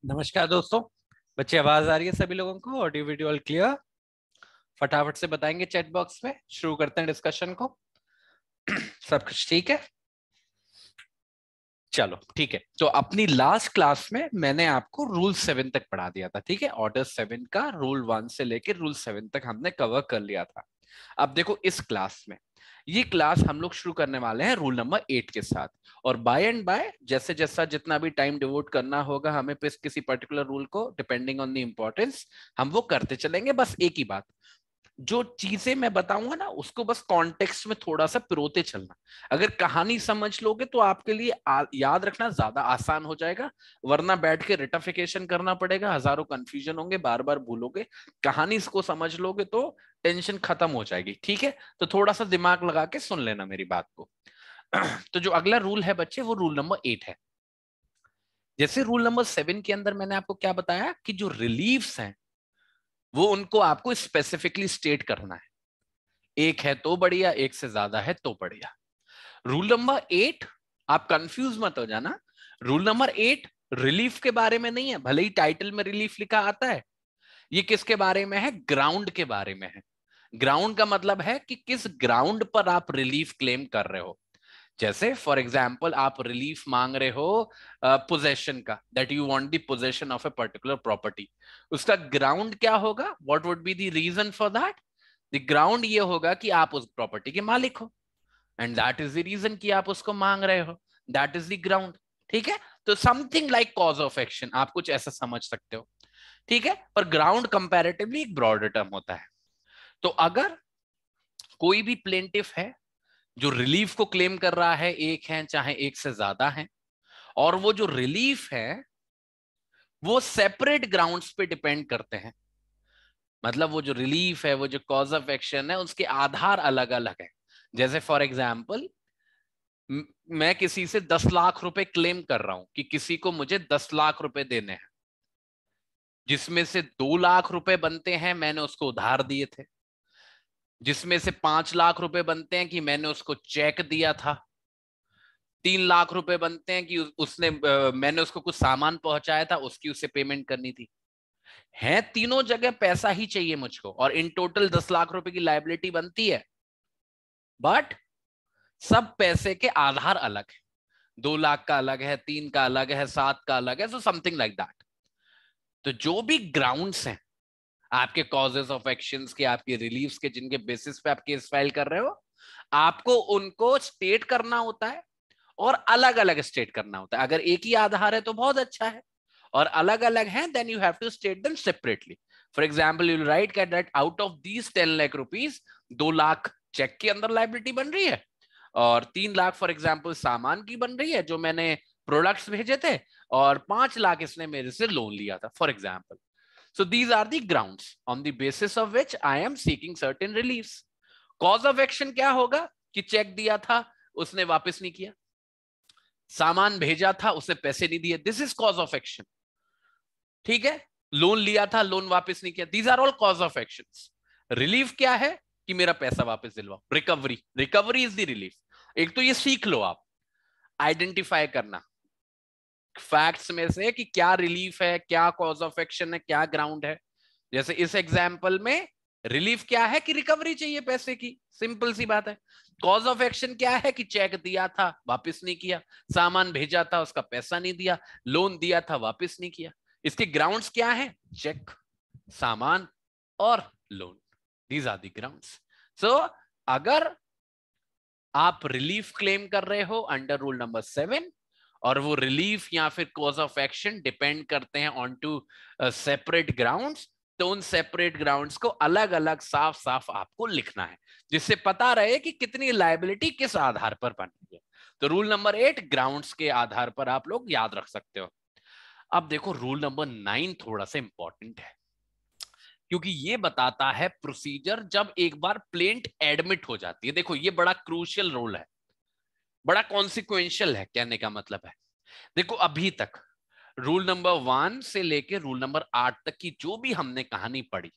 नमस्कार दोस्तों। बच्चे, आवाज आ रही है सभी लोगों को? Audio video all clear? फटाफट से बताएंगे चैट बॉक्स में। शुरू करते हैं डिस्कशन को। सब कुछ ठीक है? चलो ठीक है। तो अपनी लास्ट क्लास में मैंने आपको रूल 7 तक पढ़ा दिया था। ठीक है, ऑर्डर 7 का रूल 1 से लेकर रूल 7 तक हमने कवर कर लिया था। अब देखो इस क्लास में, ये क्लास हम लोग शुरू करने वाले हैं रूल नंबर 8 के साथ। और बाय एंड बाय जैसे जैसा जितना भी टाइम डिवोट करना होगा हमें किसी पर्टिकुलर रूल को, डिपेंडिंग ऑन द इंपॉर्टेंस, हम वो करते चलेंगे। बस एक ही बात, जो चीजें मैं बताऊंगा ना उसको बस कॉन्टेक्स्ट में थोड़ा सा पिरोते चलना। अगर कहानी समझ लोगे तो आपके लिए याद रखना ज्यादा आसान हो जाएगा, वरना बैठ के रिटाफिकेशन करना पड़ेगा, हजारों कंफ्यूजन होंगे, बार बार भूलोगे। कहानी इसको समझ लोगे तो टेंशन खत्म हो जाएगी। ठीक है, तो थोड़ा सा दिमाग लगा के सुन लेना मेरी बात को। तो जो अगला रूल है बच्चे, वो रूल नंबर 8 है। जैसे रूल नंबर 7 के अंदर मैंने आपको क्या बताया कि जो रिलीफ्स हैं वो उनको आपको स्पेसिफिकली स्टेट करना है। एक है तो बढ़िया, एक से ज्यादा है तो बढ़िया। रूल नंबर 8, आप कंफ्यूज मत हो जाना। रूल नंबर 8 रिलीफ के बारे में नहीं है, भले ही टाइटल में रिलीफ लिखा आता है। ये किसके बारे में है? ग्राउंड के बारे में है। ग्राउंड का मतलब है कि किस ग्राउंड पर आप रिलीफ क्लेम कर रहे हो। जैसे फॉर एग्जाम्पल आप रिलीफ मांग रहे हो पोजेशन का, that you want the possession of a particular property. उसका ग्राउंड क्या होगा? What would be the reason for that? The ground ये होगा कि आप उस प्रॉपर्टी के मालिक हो, and that is the reason कि आप उसको मांग रहे हो। That is the ground. ठीक है, तो something like cause of action, आप कुछ ऐसा समझ सकते हो। ठीक है, पर ग्राउंड कंपैरेटिवली एक ब्रॉडर टर्म होता है। तो अगर कोई भी प्लेंटिफ है जो रिलीफ को क्लेम कर रहा है, एक है चाहे एक से ज्यादा है, और वो जो रिलीफ है वो सेपरेट ग्राउंड्स पे डिपेंड करते हैं, मतलब वो जो रिलीफ है, वो जो कॉज ऑफ एक्शन है, उसके आधार अलग अलग है। जैसे फॉर एग्जाम्पल मैं किसी से 10 लाख रुपए क्लेम कर रहा हूं कि किसी को मुझे 10 लाख रुपए देने हैं, जिसमें से 2 लाख रुपए बनते हैं मैंने उसको उधार दिए थे, जिसमें से 5 लाख रुपए बनते हैं कि मैंने उसको चेक दिया था, 3 लाख रुपए बनते हैं कि उसने मैंने उसको कुछ सामान पहुंचाया था, उसकी उसे पेमेंट करनी थी। है तीनों जगह पैसा ही चाहिए मुझको, और इन टोटल 10 लाख रुपए की लाइबिलिटी बनती है। बट सब पैसे के आधार अलग है। 2 लाख का अलग है, 3 का अलग है, 7 का अलग है, सो समथिंग लाइक दैट। तो जो भी ग्राउंड्स हैं आपके कॉजेस ऑफ एक्शंस के, आपके रिलीफ्स के, जिनके बेसिस पे आप केस फाइल कर रहे हो, आपको उनको स्टेट करना होता है और अलग अलग स्टेट करना होता है। अगर एक ही आधार है तो बहुत अच्छा है, और अलग अलग है then you have to state them separately. For example you write that out of these 10 lakh rupees 2 lakh cheque के अंदर लाइबिलिटी बन रही है, और 3 लाख फॉर एग्जाम्पल सामान की बन रही है जो मैंने प्रोडक्ट्स भेजे थे, और 5 लाख इसने मेरे से लोन लिया था for example. So these are the grounds on the basis of which I am seeking certain reliefs. Cause of action क्या होगा कि चेक दिया था उसने वापस नहीं किया, सामान भेजा था उसने पैसे नहीं दिए, this is cause of action. ठीक है, लोन लिया था लोन वापस नहीं किया, these are all cause of actions. Relief क्या है कि मेरा पैसा वापस दिलवाओ, recovery, recovery is the relief. एक तो ये सीख लो आप, आइडेंटिफाई करना फैक्ट्स में से कि क्या रिलीफ है, क्या कॉज ऑफ एक्शन है, क्या ग्राउंड है। जैसे इस एग्जाम्पल में रिलीफ क्या है कि रिकवरी चाहिए पैसे की, सिंपल सी बात है। कॉज ऑफ एक्शन क्या है कि चेक दिया था वापस नहीं किया, सामान भेजा था उसका पैसा नहीं दिया, लोन दिया था वापस नहीं किया। इसके ग्राउंड्स क्या है? चेक, सामान और loan, these are the grounds. So अगर आप रिलीफ क्लेम कर रहे हो अंडर रूल नंबर 7, और वो रिलीफ या फिर कॉज ऑफ एक्शन डिपेंड करते हैं ऑन टू सेपरेट ग्राउंड्स, तो उन सेपरेट ग्राउंड्स को अलग अलग साफ साफ आपको लिखना है, जिससे पता रहे कि कितनी लायबिलिटी किस आधार पर बन रही है। तो रूल नंबर 8 ग्राउंड्स के आधार पर आप लोग याद रख सकते हो। अब देखो रूल नंबर 9 थोड़ा सा इंपॉर्टेंट है, क्योंकि ये बताता है प्रोसीजर जब एक बार प्लेंट एडमिट हो जाती है। देखो ये बड़ा क्रूशियल रोल है, बड़ा कॉन्सिक्वेंशियल है, कहने का मतलब है। देखो अभी तक रूल नंबर 1 से लेके रूल नंबर 8 तक की जो भी हमने कहानी पढ़ी,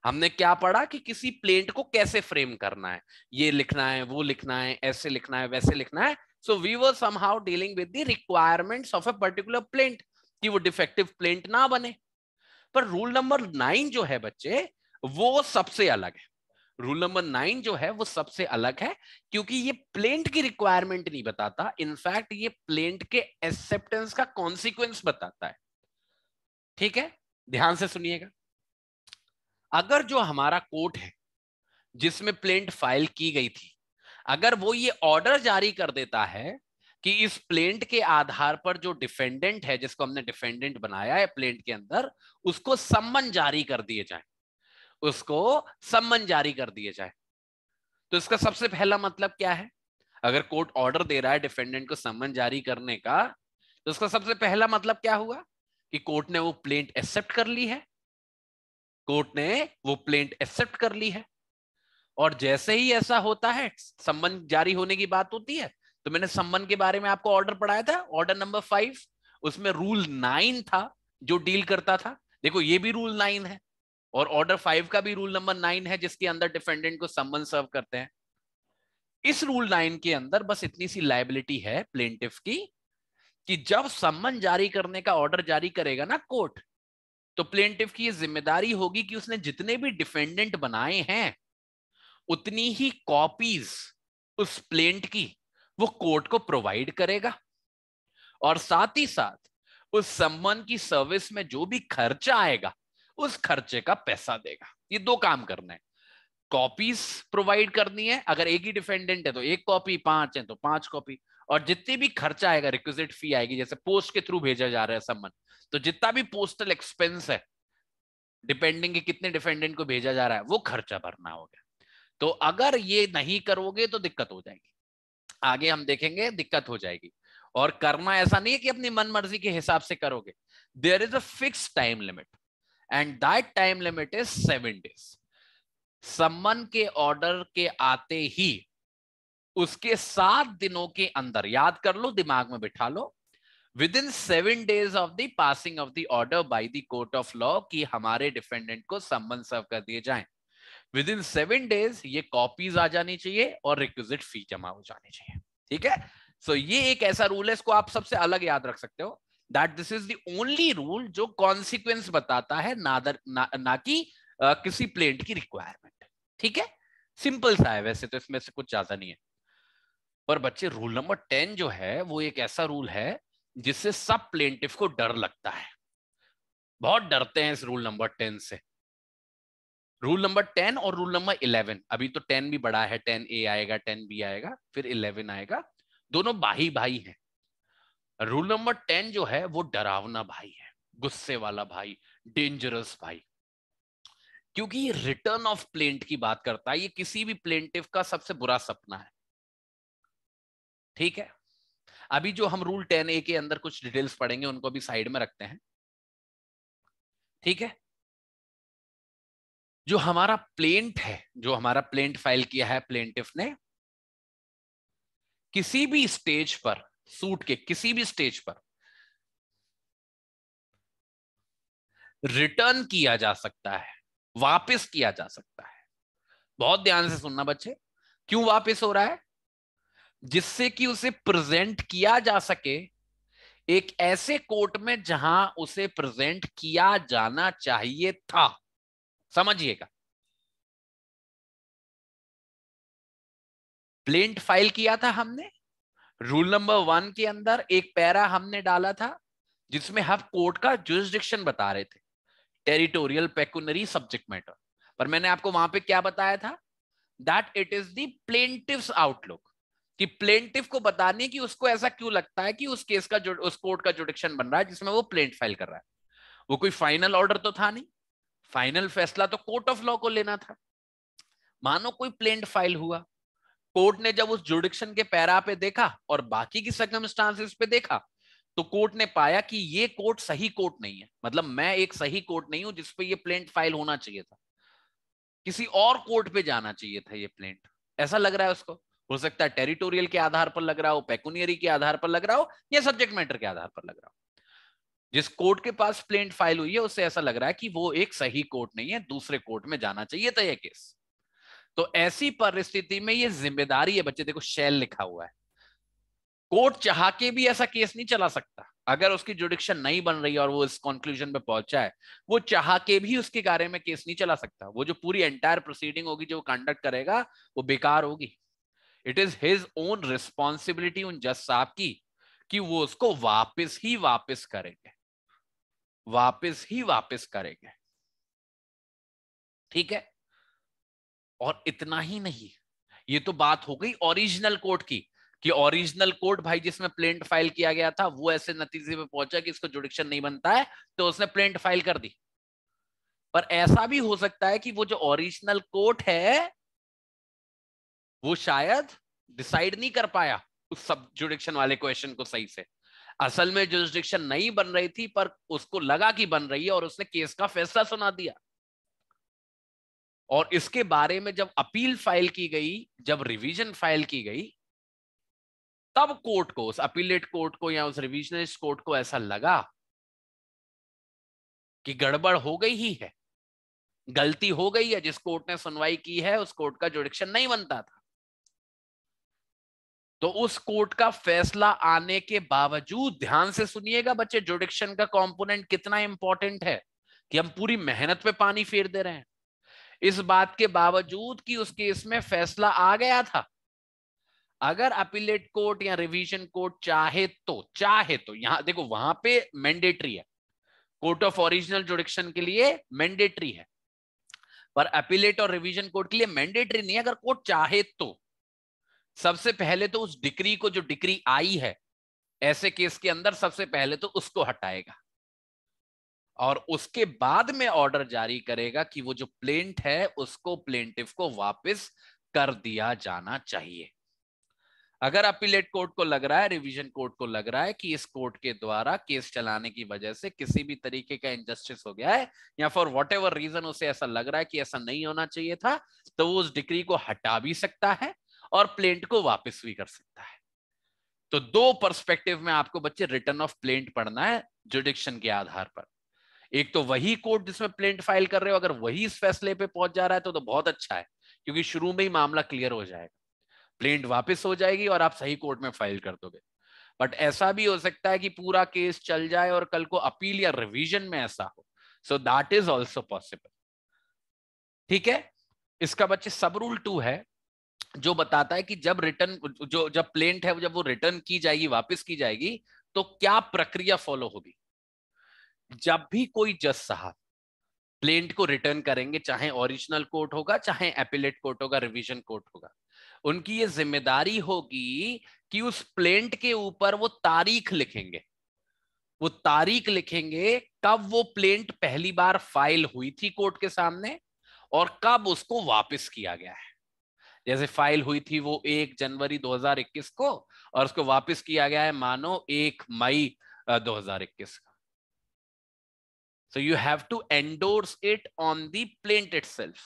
हमने क्या पढ़ा कि किसी प्लेंट को कैसे फ्रेम करना है, ये लिखना है, वो लिखना है, ऐसे लिखना है, वैसे लिखना है। So we were somehow dealing with the requirements of a particular plaint, कि वो डिफेक्टिव प्लेंट ना बने। पर रूल नंबर 9 जो है बच्चे, वो सबसे अलग है। रूल नंबर 9 जो है वो सबसे अलग है, क्योंकि ये प्लेंट की रिक्वायरमेंट नहीं बताता, इनफैक्ट ये प्लेंट के एक्सेप्टेंस का कॉन्सिक्वेंस बताता है। ठीक है, ध्यान से सुनिएगा। अगर जो हमारा कोर्ट है जिसमें प्लेंट फाइल की गई थी, अगर वो ये ऑर्डर जारी कर देता है कि इस प्लेंट के आधार पर जो डिफेंडेंट है, जिसको हमने डिफेंडेंट बनाया है प्लेंट के अंदर, उसको सम्मन जारी कर दिए जाए, उसको सम्मन जारी कर दिए जाए, तो इसका सबसे पहला मतलब क्या है? अगर कोर्ट ऑर्डर दे रहा है डिफेंडेंट को सम्मन जारी करने का, तो उसका सबसे पहला मतलब क्या हुआ कि कोर्ट ने वो प्लेंट एक्सेप्ट कर ली है, कोर्ट ने वो प्लेंट एक्सेप्ट कर ली है। और जैसे ही ऐसा होता है, सम्मन जारी होने की बात होती है, तो मैंने सम्मन के बारे में आपको ऑर्डर पढ़ाया था, ऑर्डर नंबर 5, उसमें रूल 9 था जो डील करता था। देखो ये भी रूल 9 है, और ऑर्डर 5 का भी रूल नंबर 9 है, जिसके अंदर डिफेंडेंट को सम्मन सर्व करते हैं। इस रूल 9 के अंदर बस इतनी सी लायबिलिटी है प्लेंटिफ की, कि जब सम्मन जारी करने का ऑर्डर जारी करेगा ना कोर्ट, तो प्लेंटिफ की ये जिम्मेदारी होगी कि उसने जितने भी डिफेंडेंट बनाए हैं, उतनी ही कॉपीज उस प्लेंट की वो कोर्ट को प्रोवाइड करेगा, और साथ ही साथ उस सम्मन की सर्विस में जो भी खर्चा आएगा, उस खर्चे का पैसा देगा। ये दो काम करना है, कॉपीज प्रोवाइड करनी है, अगर एक ही डिफेंडेंट है तो एक कॉपी, 5 है तो 5 कॉपी, और जितनी भी खर्चा आएगा, रिक्विजिट फी आएगी, जैसे पोस्ट के थ्रू भेजा जा रहा है सम्मन, तो जितना भी पोस्टल एक्सपेंस है, डिपेंडिंग कि कितने डिफेंडेंट को भेजा जा रहा है, वो खर्चा भरना होगा। तो अगर ये नहीं करोगे तो दिक्कत हो जाएगी, आगे हम देखेंगे दिक्कत हो जाएगी। और करना ऐसा नहीं है कि अपनी मन मर्जी के हिसाब से करोगे, there is a fix time limit, and that time limit is 7 days। सम्मन के ऑर्डर के आते ही उसके 7 दिनों के अंदर, याद कर लो, दिमाग में बिठा लो, within 7 days of the passing of the order by the court of law कि हमारे डिफेंडेंट को सम्मन सर्व कर दिए जाएं, विद इन 7 days ये कॉपीज आ जानी चाहिए और रिक्विजिट फी जमा हो जानी चाहिए। ठीक है, सो ये एक ऐसा रूल है, इसको आप सबसे अलग याद रख सकते हो, that this is the only rule जो कॉन्सिक्वेंस बताता है, ना कि किसी प्लेंट की रिक्वायरमेंट। ठीक है, सिंपल सा है, वैसे तो इसमें से कुछ ज्यादा नहीं है। पर बच्चे रूल नंबर 10 जो है वो एक ऐसा रूल है जिससे सब प्लेंटिफ को डर लगता है, बहुत डरते हैं इस रूल नंबर 10 से। रूल नंबर 10 और रूल नंबर 11, अभी तो 10 भी बड़ा है, 10A आएगा, 10B आएगा, फिर 11 आएगा, दोनों भाई भाई हैं। रूल नंबर 10 जो है वो डरावना भाई है, गुस्से वाला भाई, डेंजरस भाई, क्योंकि ये रिटर्न ऑफ प्लेंट की बात करता है, ये किसी भी प्लेंटिफ का सबसे बुरा सपना है। ठीक है, अभी जो हम रूल 10A के अंदर कुछ डिटेल्स पढ़ेंगे उनको भी साइड में रखते हैं। ठीक है, जो हमारा प्लेंट है, जो हमारा प्लेंट फाइल किया है प्लेंटिफ ने, किसी भी स्टेज पर, सूट के किसी भी स्टेज पर रिटर्न किया जा सकता है, वापस किया जा सकता है। बहुत ध्यान से सुनना बच्चे, क्यों वापस हो रहा है? जिससे कि उसे प्रेजेंट किया जा सके एक ऐसे कोर्ट में जहां उसे प्रेजेंट किया जाना चाहिए था। समझिएगा, प्लेंट फाइल किया था हमने, रूल नंबर 1 के अंदर एक पैरा हमने डाला था जिसमें हम कोर्ट का जुरिस्डिक्शन बता रहे थे, टेरिटोरियल पेकुनरी सब्जेक्ट मैटर। पर मैंने आपको वहां पे क्या बताया था, that it is the plaintiff's outlook, कि प्लेंटिव को बताने की उसको ऐसा क्यों लगता है कि उस केस का उस कोर्ट का जुडिक्शन बन रहा है जिसमें वो प्लेंट फाइल कर रहा है। वो कोई फाइनल ऑर्डर तो था नहीं, फाइनल फैसला तो कोर्ट ऑफ लॉ को लेना था। मानो कोई प्लेंट फाइल हुआ, कोर्ट ने जब उस जुडिक्शन के पैरा पे देखा और बाकी की सर्कमस्टांसेस पे देखा, तो कोर्ट ने पाया कि ये कोर्ट सही कोर्ट नहीं है, मतलब मैं एक सही कोर्ट नहीं हूं जिसपे ये प्लेंट फाइल होना चाहिए था, किसी और कोर्ट पे जाना चाहिए था ये प्लेंट, ऐसा लग रहा है उसको। हो सकता है टेरिटोरियल के आधार पर लग रहा हो, पेकुनियरी के आधार पर लग रहा हो, या सब्जेक्ट मैटर के आधार पर लग रहा हो। जिस कोर्ट के पास प्लेंट फाइल हुई है उससे ऐसा लग रहा है कि वो एक सही कोर्ट नहीं है, दूसरे कोर्ट में जाना चाहिए था ये केस। तो ऐसी परिस्थिति में ये जिम्मेदारी है बच्चे, देखो शैल लिखा हुआ है, कोर्ट चाह के भी ऐसा केस नहीं चला सकता। अगर उसकी जुडिक्शन नहीं बन रही और वो इस कंक्लूजन पे पहुंचा है, वो चाह के भी उसके बारे में केस नहीं चला सकता। वो जो पूरी एंटायर प्रोसीडिंग होगी जो कंडक्ट करेगा वो बेकार होगी। It is his own responsibility उन जज साहब की कि वो उसको वापस ही वापस करेंगे, वापस ही वापस करेंगे। ठीक है। और इतना ही नहीं, ये तो बात हो गई ओरिजिनल कोर्ट की, कि ओरिजिनल कोर्ट भाई जिसमें प्लेंट फाइल किया गया था वो ऐसे नतीजे पे पहुंचा कि इसको जुडिक्शन नहीं बनता है, तो उसने प्लेंट फाइल कर दी। पर ऐसा भी हो सकता है कि वो जो ओरिजिनल कोर्ट है वो शायद डिसाइड नहीं कर पाया उस सब जुडिक्शन वाले क्वेश्चन को सही से। असल में जुडिक्शन नहीं बन रही थी पर उसको लगा कि बन रही है और उसने केस का फैसला सुना दिया। और इसके बारे में जब अपील फाइल की गई, जब रिवीजन फाइल की गई, तब कोर्ट को, उस अपीलेट कोर्ट को या उस रिविजनिस्ट कोर्ट को ऐसा लगा कि गड़बड़ हो गई ही है, गलती हो गई है। जिस कोर्ट ने सुनवाई की है उस कोर्ट का जुडिक्शन नहीं बनता था। तो उस कोर्ट का फैसला आने के बावजूद, ध्यान से सुनिएगा बच्चे, जुडिक्शन का कंपोनेंट कितना इंपॉर्टेंट है कि हम पूरी मेहनत पे पानी फेर दे रहे हैं। इस बात के बावजूद कि उस केस में फैसला आ गया था, अगर अपीलेट कोर्ट या रिवीजन कोर्ट चाहे तो यहां देखो, वहां पे मैंडेटरी है, कोर्ट ऑफ ओरिजिनल जुडिक्शन के लिए मैंडेटरी है, पर अपीलेट और रिवीजन कोर्ट के लिए मैंडेटरी नहीं है। अगर कोर्ट चाहे तो सबसे पहले तो उस डिक्री को, जो डिक्री आई है ऐसे केस के अंदर, सबसे पहले तो उसको हटाएगा और उसके बाद में ऑर्डर जारी करेगा कि वो जो प्लेंट है उसको, प्लेंटिफ को वापस कर दिया जाना चाहिए। अगर अपीलेट कोर्ट को लग रहा है, रिवीजन कोर्ट को लग रहा है कि इस कोर्ट के द्वारा केस चलाने की वजह से किसी भी तरीके का इनजस्टिस हो गया है, या फॉर वॉट एवर रीजन उसे ऐसा लग रहा है कि ऐसा नहीं होना चाहिए था, तो वो उस डिक्री को हटा भी सकता है और प्लेंट को वापस भी कर सकता है। तो दो पर्सपेक्टिव में आपको बच्चे रिटर्न ऑफ प्लेंट पढ़ना है जुडिक्शन के आधार पर। एक तो वही कोर्ट जिसमें प्लेंट फाइल कर रहे हो, अगर वही इस फैसले पे पहुंच जा रहा है तो बहुत अच्छा है, क्योंकि शुरू में ही मामला क्लियर हो जाएगा, प्लेंट वापस हो जाएगी और आप सही कोर्ट में फाइल कर दोगे। बट ऐसा भी हो सकता है कि पूरा केस चल जाए और कल को अपील या रिवीजन में ऐसा हो, so that is also possible. ठीक है। इसका बच्चे सब रूल 2 है जो बताता है कि जब रिटर्न, जब प्लेंट है जब वो रिटर्न की जाएगी, वापस की जाएगी, तो क्या प्रक्रिया फॉलो होगी। जब भी कोई जज साहब प्लेंट को रिटर्न करेंगे, चाहे ओरिजिनल कोर्ट होगा, चाहे एपिलेट कोर्ट होगा, रिवीजन कोर्ट होगा, उनकी ये जिम्मेदारी होगी कि उस प्लेंट के ऊपर वो तारीख लिखेंगे, वो तारीख लिखेंगे कब वो प्लेंट पहली बार फाइल हुई थी कोर्ट के सामने और कब उसको वापस किया गया है। जैसे फाइल हुई थी वो 1 जनवरी 2021 को और उसको वापस किया गया है मानो 1 मई 2021 को। So you have to endorse it on the plaintiff itself.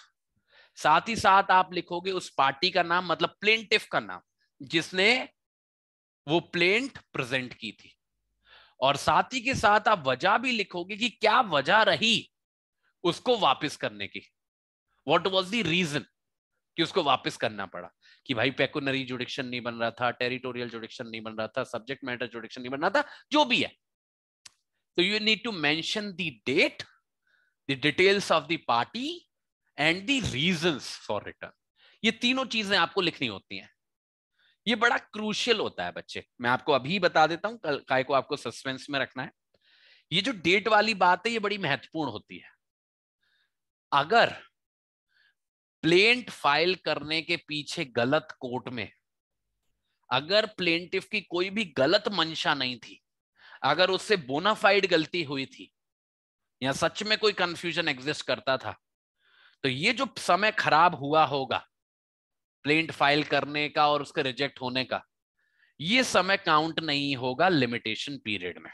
साथ ही साथ आप लिखोगे उस पार्टी का नाम, मतलब प्लेंटिफ का नाम जिसने वो प्लेंट प्रेजेंट की थी, और साथ ही के साथ आप वजह भी लिखोगे कि क्या वजह रही उसको वापस करने की, व्हाट वाज द रीजन कि उसको वापस करना पड़ा। कि भाई पेकुनरी जुडिक्शन नहीं बन रहा था, टेरिटोरियल जुडिक्शन नहीं बन रहा था, सब्जेक्ट मैटर जुडिक्शन नहीं बन रहा था, जो भी है। तो you need to mention the date, the details of the party and the reasons for return. ये तीनों चीजें आपको लिखनी होती हैं। ये बड़ा क्रूशियल होता है बच्चे, मैं आपको अभी बता देता हूं, कल काय को आपको सस्पेंस में रखना है। ये जो डेट वाली बात है ये बड़ी महत्वपूर्ण होती है। अगर प्लेंट फाइल करने के पीछे गलत कोर्ट में, अगर प्लेंटिफ की कोई भी गलत मंशा नहीं थी, अगर उससे बोनाफाइड गलती हुई थी या सच में कोई कंफ्यूजन एग्जिस्ट करता था, तो ये जो समय खराब हुआ होगा प्लेंट फाइल करने का और उसके रिजेक्ट होने का, ये समय काउंट नहीं होगा लिमिटेशन पीरियड में।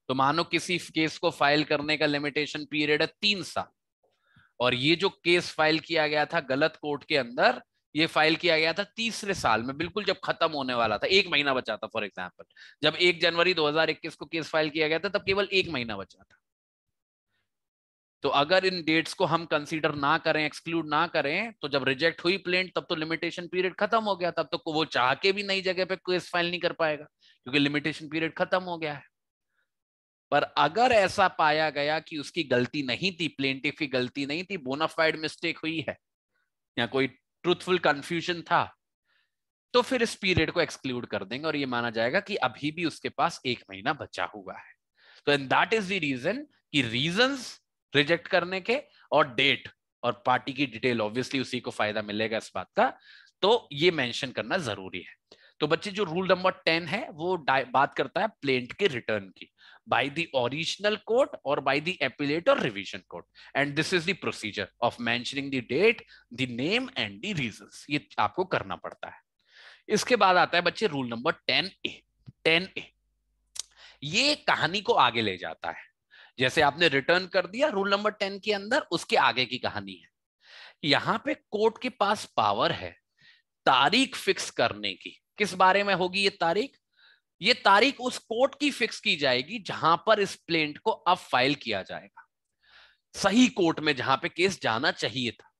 तो मानो किसी केस को फाइल करने का लिमिटेशन पीरियड है 3 साल, और ये जो केस फाइल किया गया था गलत कोर्ट के अंदर, ये फाइल किया गया था तीसरे साल में, बिल्कुल जब खत्म होने वाला था, 1 महीना बचा था। फॉर एग्जाम्पल, जब 1 जनवरी 2021 को केस फाइल किया गया था तब केवल 1 महीना बचा था। तो अगर इन डेट्स को हम कंसीडर ना करें, एक्सक्लूड ना करें, तो जब रिजेक्ट हुई प्लेंट तब तो लिमिटेशन पीरियड खत्म हो गया, तब तो वो चाह के भी नई जगह पे केस फाइल नहीं कर पाएगा क्योंकि लिमिटेशन पीरियड खत्म हो गया है। पर अगर ऐसा पाया गया कि उसकी गलती नहीं थी, प्लेंटिफ की गलती नहीं थी, बोनाफाइड मिस्टेक हुई है या कोई ट्रूथफुल कंफ्यूजन था, तो फिर इस पीरियड को एक्सक्लूड कर देंगे और ये माना जाएगा कि अभी भी उसके पास 1 महीना बचा हुआ है। तो and that is the reason कि रीजंस रिजेक्ट करने के और डेट और पार्टी की डिटेल, ऑब्वियसली उसी को फायदा मिलेगा इस बात का, तो ये मेंशन करना जरूरी है। तो बच्चे जो रूल नंबर 10 है वो बात करता है प्लेंट के रिटर्न की बाय द ओरिजिनल कोर्ट और बाय द एपीलेट और revision court, and this is the procedure of mentioning the date, the name and the reasons. ये आपको करना पड़ता है। इसके बाद आता है बच्चे रूल नंबर 10A। 10A ये कहानी को आगे ले जाता है। जैसे आपने रिटर्न कर दिया रूल नंबर 10 के अंदर, उसके आगे की कहानी है। यहां पे कोर्ट के पास पावर है तारीख फिक्स करने की। किस बारे में होगी ये तारीख? ये तारीख उस कोर्ट की फिक्स की जाएगी जहां पर इस प्लेंट को अब फाइल किया जाएगा, सही कोर्ट में जहां पे केस जाना चाहिए था।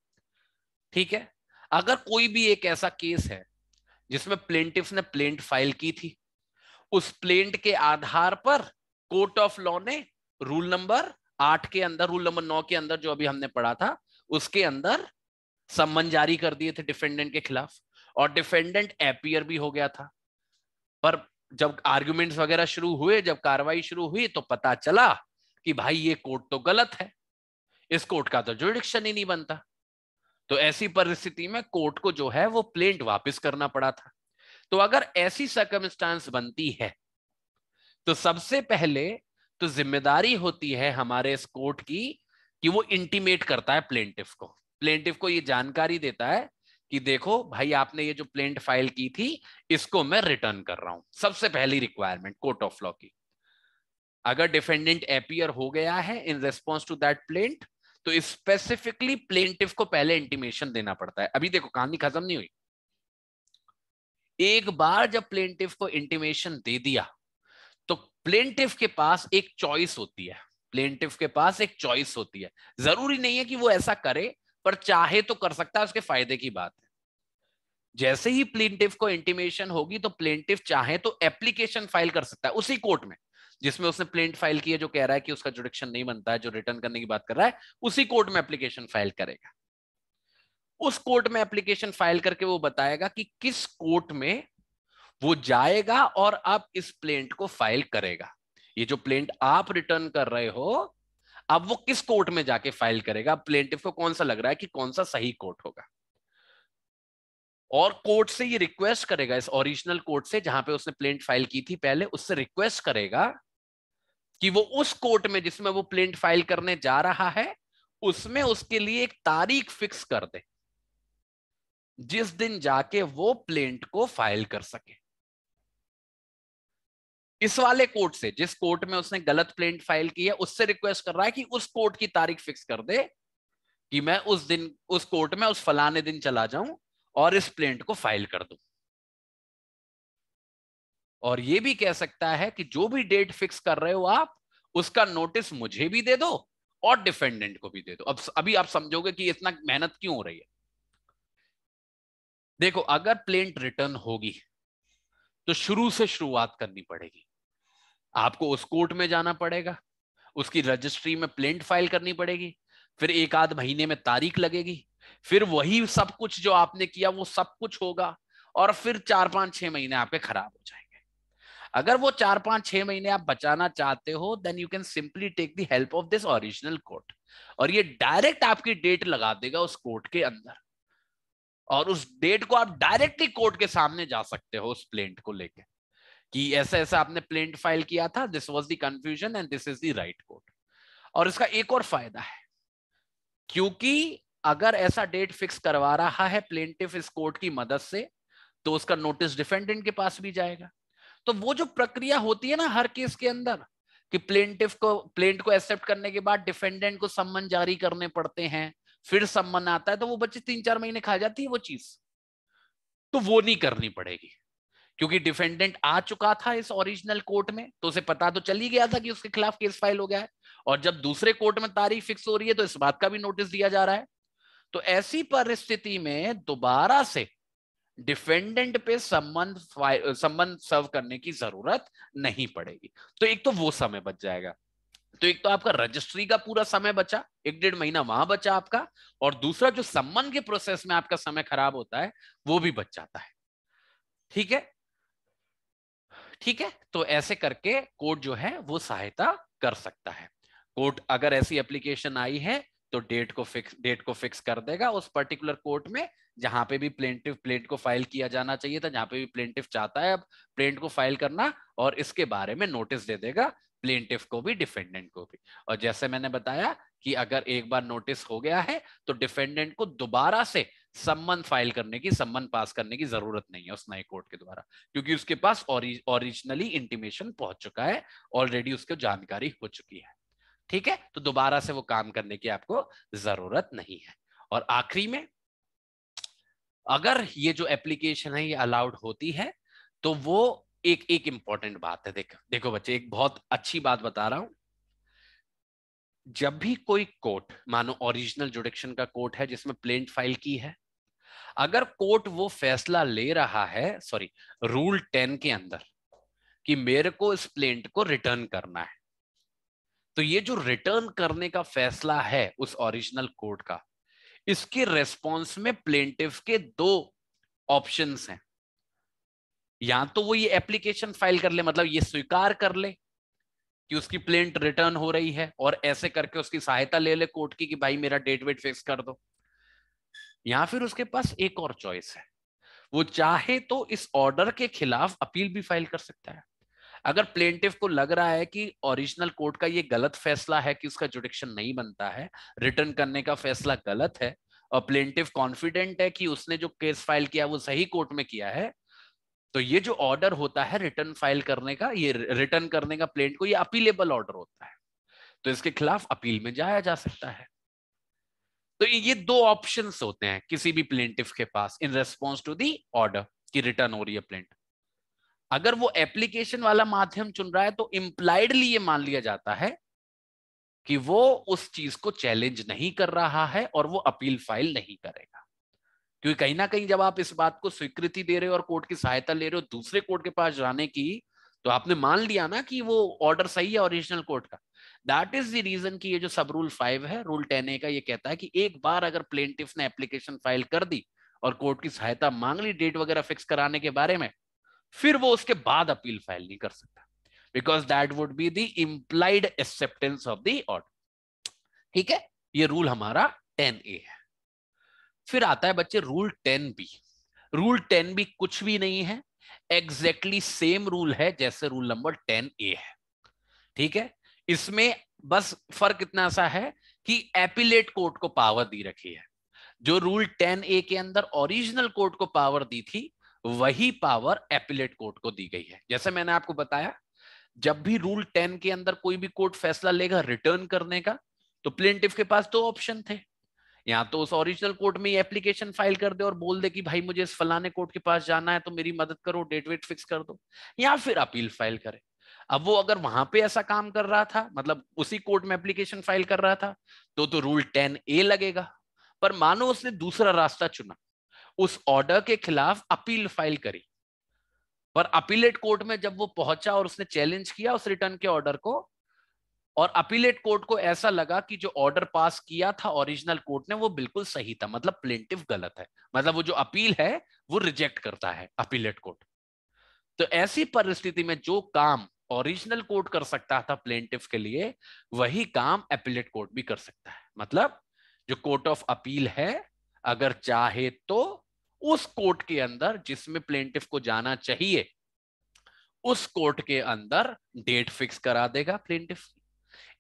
ठीक है, अगर कोई भी एक ऐसा केस है जिसमें प्लेंटिफ ने प्लेंट फाइल की थी, उस प्लेंट के आधार पर कोर्ट ऑफ लॉ ने रूल नंबर 8 के अंदर, रूल नंबर 9 के अंदर जो अभी हमने पढ़ा था, उसके अंदर सम्मन जारी कर दिए थे डिफेंडेंट के खिलाफ, और डिफेंडेंट एपियर भी हो गया था। पर जब आर्गुमेंट्स वगैरह शुरू हुए, जब कार्रवाई शुरू हुई, तो पता चला कि भाई ये कोर्ट तो गलत है, इस कोर्ट का तो जुरिडिक्शन ही नहीं बनता। तो ऐसी परिस्थिति में कोर्ट को जो है वो प्लेंट वापस करना पड़ा था। तो अगर ऐसी सर्कमस्टांस बनती है तो सबसे पहले तो जिम्मेदारी होती है हमारे इस कोर्ट की कि वो इंटीमेट करता है प्लेंटिफ को ये जानकारी देता है कि देखो भाई, आपने ये जो प्लेंट फाइल की थी इसको मैं रिटर्न कर रहा हूं। सबसे पहली रिक्वायरमेंट कोर्ट ऑफ लॉ की। अगर डिफेंडेंट एपियर हो गया है in response to that plaint, तो स्पेसिफिकली प्लेंटिफ को पहले इंटीमेशन देना पड़ता है। अभी देखो कहानी खत्म नहीं हुई। एक बार जब प्लेंटिफ को इंटीमेशन दे दिया तो प्लेंटिफ के पास एक चॉइस होती है। प्लेंटिफ के पास एक चॉइस होती है, जरूरी नहीं है कि वो ऐसा करे, पर चाहे तो कर सकता है, उसके फायदे की बात है। जैसे ही प्लेंटिफ को इंटीमेशन होगी तो प्लेंटिफ चाहे तो एप्लीकेशन फाइल कर सकता है उसी कोर्ट में जिसमें उसने प्लेंट फाइल की है, जो कह रहा है कि उसका जुडिक्शन नहीं बनता है, जो रिटर्न करने की बात कर रहा है, उसी कोर्ट में एप्लीकेशन फाइल करेगा। उस कोर्ट में एप्लीकेशन फाइल करके वो बताएगा कि किस कोर्ट में वो जाएगा और अब इस प्लेंट को फाइल करेगा। ये जो प्लेंट आप रिटर्न कर रहे हो, अब वो किस कोर्ट में जाके फाइल करेगा, प्लेंटिफ को कौन सा लग रहा है कि कौन सा सही कोर्ट होगा, और कोर्ट से ये रिक्वेस्ट करेगा, इस ओरिजिनल कोर्ट से जहां पे उसने प्लेंट फाइल की थी पहले, उससे रिक्वेस्ट करेगा कि वो उस कोर्ट में जिसमें वो प्लेंट फाइल करने जा रहा है उसमें उसके लिए एक तारीख फिक्स कर दे जिस दिन जाके वो प्लेंट को फाइल कर सके। इस वाले कोर्ट से, जिस कोर्ट में उसने गलत प्लेंट फाइल की है, उससे रिक्वेस्ट कर रहा है कि उस कोर्ट की तारीख फिक्स कर दे कि मैं उस दिन उस कोर्ट में उस फलाने दिन चला जाऊं और इस प्लेंट को फाइल कर दूं। और ये भी कह सकता है कि जो भी डेट फिक्स कर रहे हो आप, उसका नोटिस मुझे भी दे दो और डिफेंडेंट को भी दे दो। अब अभी आप समझोगे कि इतना मेहनत क्यों हो रही है। देखो, अगर प्लेंट रिटर्न होगी तो शुरू से शुरुआत करनी पड़ेगी। आपको उस कोर्ट में जाना पड़ेगा, उसकी रजिस्ट्री में प्लेंट फाइल करनी पड़ेगी, फिर 1 आध महीने में तारीख लगेगी, फिर वही सब कुछ जो आपने किया वो सब कुछ होगा, और फिर 4 5 6 महीने आपके खराब हो जाएंगे। अगर वो 4 5 6 महीने आप बचाना चाहते हो, then you can simply take the help of this original court, और ये डायरेक्ट आपकी डेट लगा देगा उस कोर्ट के अंदर, और उस डेट को आप डायरेक्टली कोर्ट के सामने जा सकते हो उस प्लेंट को लेके कि ऐसा ऐसा आपने प्लेंट फाइल किया था, this was the confusion and this is the right court. और इसका एक और फायदा है, क्योंकि अगर ऐसा डेट फिक्स करवा रहा है प्लेंटिफ इस कोर्ट की मदद से, तो उसका नोटिस डिफेंडेंट के पास भी जाएगा। तो वो जो प्रक्रिया होती है ना हर केस के अंदर, कि प्लेंट को एक्सेप्ट करने के बाद डिफेंडेंट को सम्मन जारी करने पड़ते हैं, फिर सम्मन आता है, तो वो बच्चे 3 4 महीने खा जाती है वो चीज, तो वो नहीं करनी पड़ेगी। क्योंकि डिफेंडेंट आ चुका था इस ओरिजिनल कोर्ट में, तो उसे पता तो चल ही गया था कि उसके खिलाफ केस फाइल हो गया है, और जब दूसरे कोर्ट में तारीख फिक्स हो रही है तो इस बात का भी नोटिस दिया जा रहा है। तो ऐसी परिस्थिति में दोबारा से डिफेंडेंट पे संबंध सर्व करने की जरूरत नहीं पड़ेगी। तो एक तो वो समय बच जाएगा, तो एक तो आपका रजिस्ट्री का पूरा समय बचा, 1-1.5 महीना वहां बचा आपका, और दूसरा जो सम्मन के प्रोसेस में आपका समय खराब होता है वो भी बच जाता है। ठीक है, ठीक है। तो ऐसे करके कोर्ट जो है वो सहायता कर सकता है। कोर्ट अगर ऐसी एप्लीकेशन आई है तो डेट को फिक्स कर देगा उस पर्टिकुलर कोर्ट में जहां पे भी प्लेंट को फाइल किया जाना चाहिए था, जहां पे भी प्लेंटिफ चाहता है अब प्लेंट को फाइल करना, और इसके बारे में नोटिस दे देगा प्लेंटिफ को भी डिफेंडेंट को भी। और जैसे मैंने बताया कि अगर एक बार नोटिस हो गया है तो डिफेंडेंट को दोबारा से सम्मन पास करने की जरूरत नहीं है उस नए कोर्ट के द्वारा, क्योंकि उसके पास ओरिजिनली इंटीमेशन पहुंच चुका है, ऑलरेडी उसको जानकारी हो चुकी है। ठीक है, तो दोबारा से वो काम करने की आपको जरूरत नहीं है। और आखिरी में, अगर ये जो एप्लीकेशन है ये अलाउड होती है तो वो एक एक इंपॉर्टेंट बात है। देखो देखो बच्चे, एक बहुत अच्छी बात बता रहा हूं। जब भी कोई कोर्ट, मानो ओरिजिनल जुडिक्शन का कोर्ट है जिसमें प्लेंट फाइल की है, अगर कोर्ट वो फैसला ले रहा है, सॉरी, रूल 10 के अंदर, कि मेरे को इस प्लेंट को रिटर्न करना है, तो ये जो रिटर्न करने का फैसला है उस ओरिजिनल कोर्ट का, इसके रेस्पॉन्स में प्लेंटिफ के दो ऑप्शंस हैं। या तो वो ये एप्लीकेशन फाइल कर ले, मतलब ये स्वीकार कर ले कि उसकी प्लेंट रिटर्न हो रही है, और ऐसे करके उसकी सहायता ले ले कोर्ट की कि भाई मेरा डेट वेट फिक्स कर दो। या फिर उसके पास एक और चॉइस है, वो चाहे तो इस ऑर्डर के खिलाफ अपील भी फाइल कर सकता है। अगर प्लेंटिफ को लग रहा है कि ओरिजिनल कोर्ट का ये गलत फैसला है कि उसका जुडिक्शन नहीं बनता है, रिटर्न करने का फैसला गलत है, और प्लेंटिफ कॉन्फिडेंट है कि उसने जो केस फाइल किया वो सही कोर्ट में किया है, तो ये जो ऑर्डर होता है रिटर्न फाइल करने का, ये रिटर्न करने का प्लेंट को, ये अपीलेबल ऑर्डर होता है, तो इसके खिलाफ अपील में जाया जा सकता है। तो ये दो ऑप्शंस होते हैं किसी भी प्लेंटिफ के पास in response to the order की रिटर्न हो रही है प्लेंट। अगर वो एप्लीकेशन वाला माध्यम चुन रहा है तो इंप्लाइडली ये मान लिया जाता है कि वो उस चीज को चैलेंज नहीं कर रहा है और वो अपील फाइल नहीं करेगा, क्योंकि कहीं ना कहीं जब आप इस बात को स्वीकृति दे रहे हो और कोर्ट की सहायता ले रहे हो दूसरे कोर्ट के पास जाने की, तो आपने मान लिया ना कि वो ऑर्डर सही है ओरिजिनल कोर्ट का। दैट इज द रीजन कि ये जो सब रूल 5 है, रूल 10A का, ये कहता है कि एक बार अगर प्लेंटिफ ने एप्लीकेशन फाइल कर दी और कोर्ट की सहायता मांग ली डेट वगैरह फिक्स कराने के बारे में, फिर वो उसके बाद अपील फाइल नहीं कर सकता, because that would be the implied acceptance of the order. ठीक है, ये रूल हमारा 10A है। फिर आता है बच्चे रूल 10B। रूल 10B कुछ भी नहीं है, एग्जैक्टली सेम रूल है जैसे रूल नंबर 10A है। ठीक है, इसमें बस फर्क इतना सा है कि एपिलेट कोर्ट को पावर दी रखी है। जो रूल 10A के अंदर ओरिजिनल कोर्ट को पावर दी थी, वही पावर एपिलेट कोर्ट को दी गई है। जैसे मैंने आपको बताया, जब भी रूल 10 के अंदर कोई भी कोर्ट फैसला लेगा रिटर्न करने का, तो प्लेंटिफ के पास दो ऑप्शन थे, या तो उस ओरिजिनल कोर्ट में एप्लीकेशन फाइल कर दे और बोल दे कि भाई मुझे इस फलाने कोर्ट के पास जाना है तो मेरी मदद करो, डेट वेट फिक्स कर दो, या फिर अपील फाइल करे। अब वो अगर वहां पे ऐसा काम कर रहा था, मतलब उसी कोर्ट में एप्लीकेशन फाइल कर रहा था, तो रूल 10A लगेगा। पर मानो उसने दूसरा रास्ता चुना, उस ऑर्डर के खिलाफ अपील फाइल करी, पर अपीलेट कोर्ट में जब वो पहुंचा और उसने चैलेंज किया उस रिटर्न के ऑर्डर को, और अपीलेट कोर्ट को ऐसा लगा कि जो ऑर्डर पास किया था ओरिजिनल कोर्ट ने वो बिल्कुल सही था, मतलब प्लेंटिफ गलत है, मतलब वो जो अपील है वो रिजेक्ट करता है अपीलेट कोर्ट। तो ऐसी परिस्थिति में जो काम ओरिजिनल कोर्ट कर सकता था प्लेंटिफ के लिए, वही काम अपीलेट कोर्ट भी कर सकता है। मतलब जो कोर्ट ऑफ अपील है, अगर चाहे तो उस कोर्ट के अंदर जिसमें प्लेंटिफ को जाना चाहिए, उस कोर्ट के अंदर डेट फिक्स करा देगा प्लेंटिफ।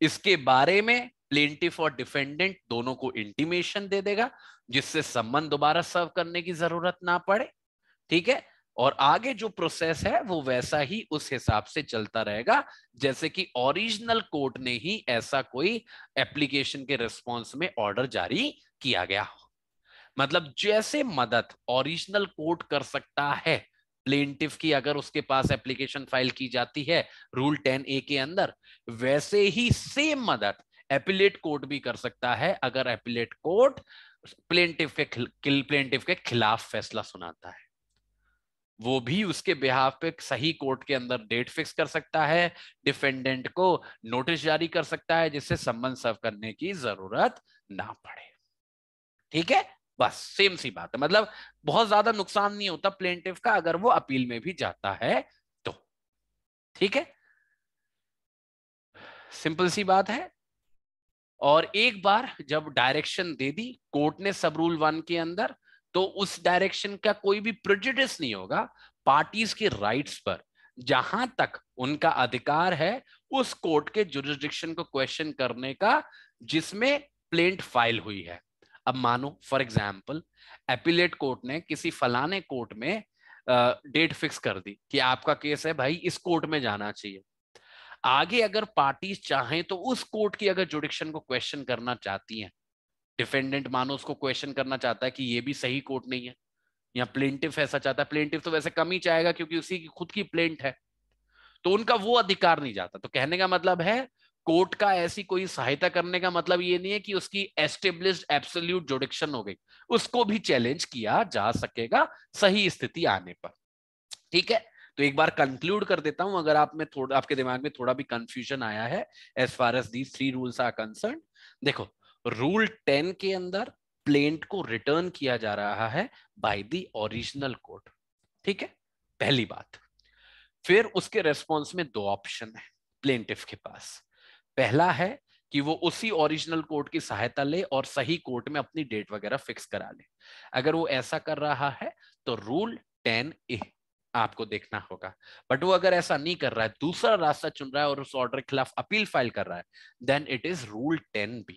इसके बारे में प्लेंटिफ और डिफेंडेंट दोनों को इंटीमेशन दे देगा, जिससे सम्मन दोबारा सर्व करने की जरूरत ना पड़े। ठीक है, और आगे जो प्रोसेस है वो वैसा ही उस हिसाब से चलता रहेगा जैसे कि ओरिजिनल कोर्ट ने ही ऐसा कोई एप्लीकेशन के रिस्पॉन्स में ऑर्डर जारी किया गया हो। मतलब जैसे मदद ओरिजिनल कोर्ट कर सकता है प्लेंटिफ की अगर उसके पास एप्लीकेशन फाइल की जाती है रूल 10A के अंदर, वैसे ही सेम मदद एपिलेट कोर्ट भी कर सकता है अगर एपिलेट कोर्ट प्लेंटिफ के खिलाफ फैसला सुनाता है। वो भी उसके बिहाफ पे सही कोर्ट के अंदर डेट फिक्स कर सकता है, डिफेंडेंट को नोटिस जारी कर सकता है जिससे सम्मन सर्व करने की जरूरत ना पड़े। ठीक है, बस सेम सी बात है, मतलब बहुत ज्यादा नुकसान नहीं होता प्लेंटिफ का अगर वो अपील में भी जाता है तो। ठीक है, सिंपल सी बात है। और एक बार जब डायरेक्शन दे दी कोर्ट ने सब रूल 1 के अंदर, तो उस डायरेक्शन का कोई भी प्रेजुडिस नहीं होगा पार्टीज के राइट्स पर, जहां तक उनका अधिकार है उस कोर्ट के जुरिस्डिक्शन को क्वेश्चन करने का जिसमें प्लेंट फाइल हुई है। अब मानो फॉर एग्जाम्पल एपिलेट कोर्ट ने किसी फलाने कोर्ट में डेट फिक्स कर दी कि आपका केस है भाई इस कोर्ट में जाना चाहिए। आगे अगर पार्टीज चाहें तो उस कोर्ट की अगर जुडिक्शन को क्वेश्चन करना चाहती हैं, डिफेंडेंट मानो उसको क्वेश्चन करना चाहता है कि ये भी सही कोर्ट नहीं है, या प्लेंटिफ ऐसा चाहता है, प्लेंटिफ तो वैसे कम ही चाहेगा क्योंकि उसी की खुद की प्लेंट है, तो उनका वो अधिकार नहीं जाता। तो कहने का मतलब है कोर्ट का ऐसी कोई सहायता करने का मतलब ये नहीं है कि उसकी एस्टेब्लिश्ड एब्सोल्यूट जुडिक्शन हो गई, उसको भी चैलेंज किया जा सकेगा सही स्थिति आने पर। ठीक है, तो एक बार कंक्लूड कर देता हूं अगर आप में थोड़ा आपके दिमाग में थोड़ा भी कंफ्यूजन आया है as far as these 3 are आर कंसर्न। देखो, रूल 10 के अंदर प्लेंट को रिटर्न किया जा रहा है बाय द ओरिजिनल कोर्ट। ठीक है, पहली बात। फिर उसके रेस्पॉन्स में 2 ऑप्शन है प्लेंटिफ के पास। पहला है कि वो उसी ओरिजिनल कोर्ट की सहायता ले और सही कोर्ट में अपनी डेट वगैरह फिक्स करा ले। अगर वो ऐसा कर रहा है तो रूल 10A आपको देखना होगा। बट वो अगर ऐसा नहीं कर रहा है, दूसरा रास्ता चुन रहा है और उस ऑर्डर के खिलाफ अपील फाइल कर रहा है, then it is rule 10B।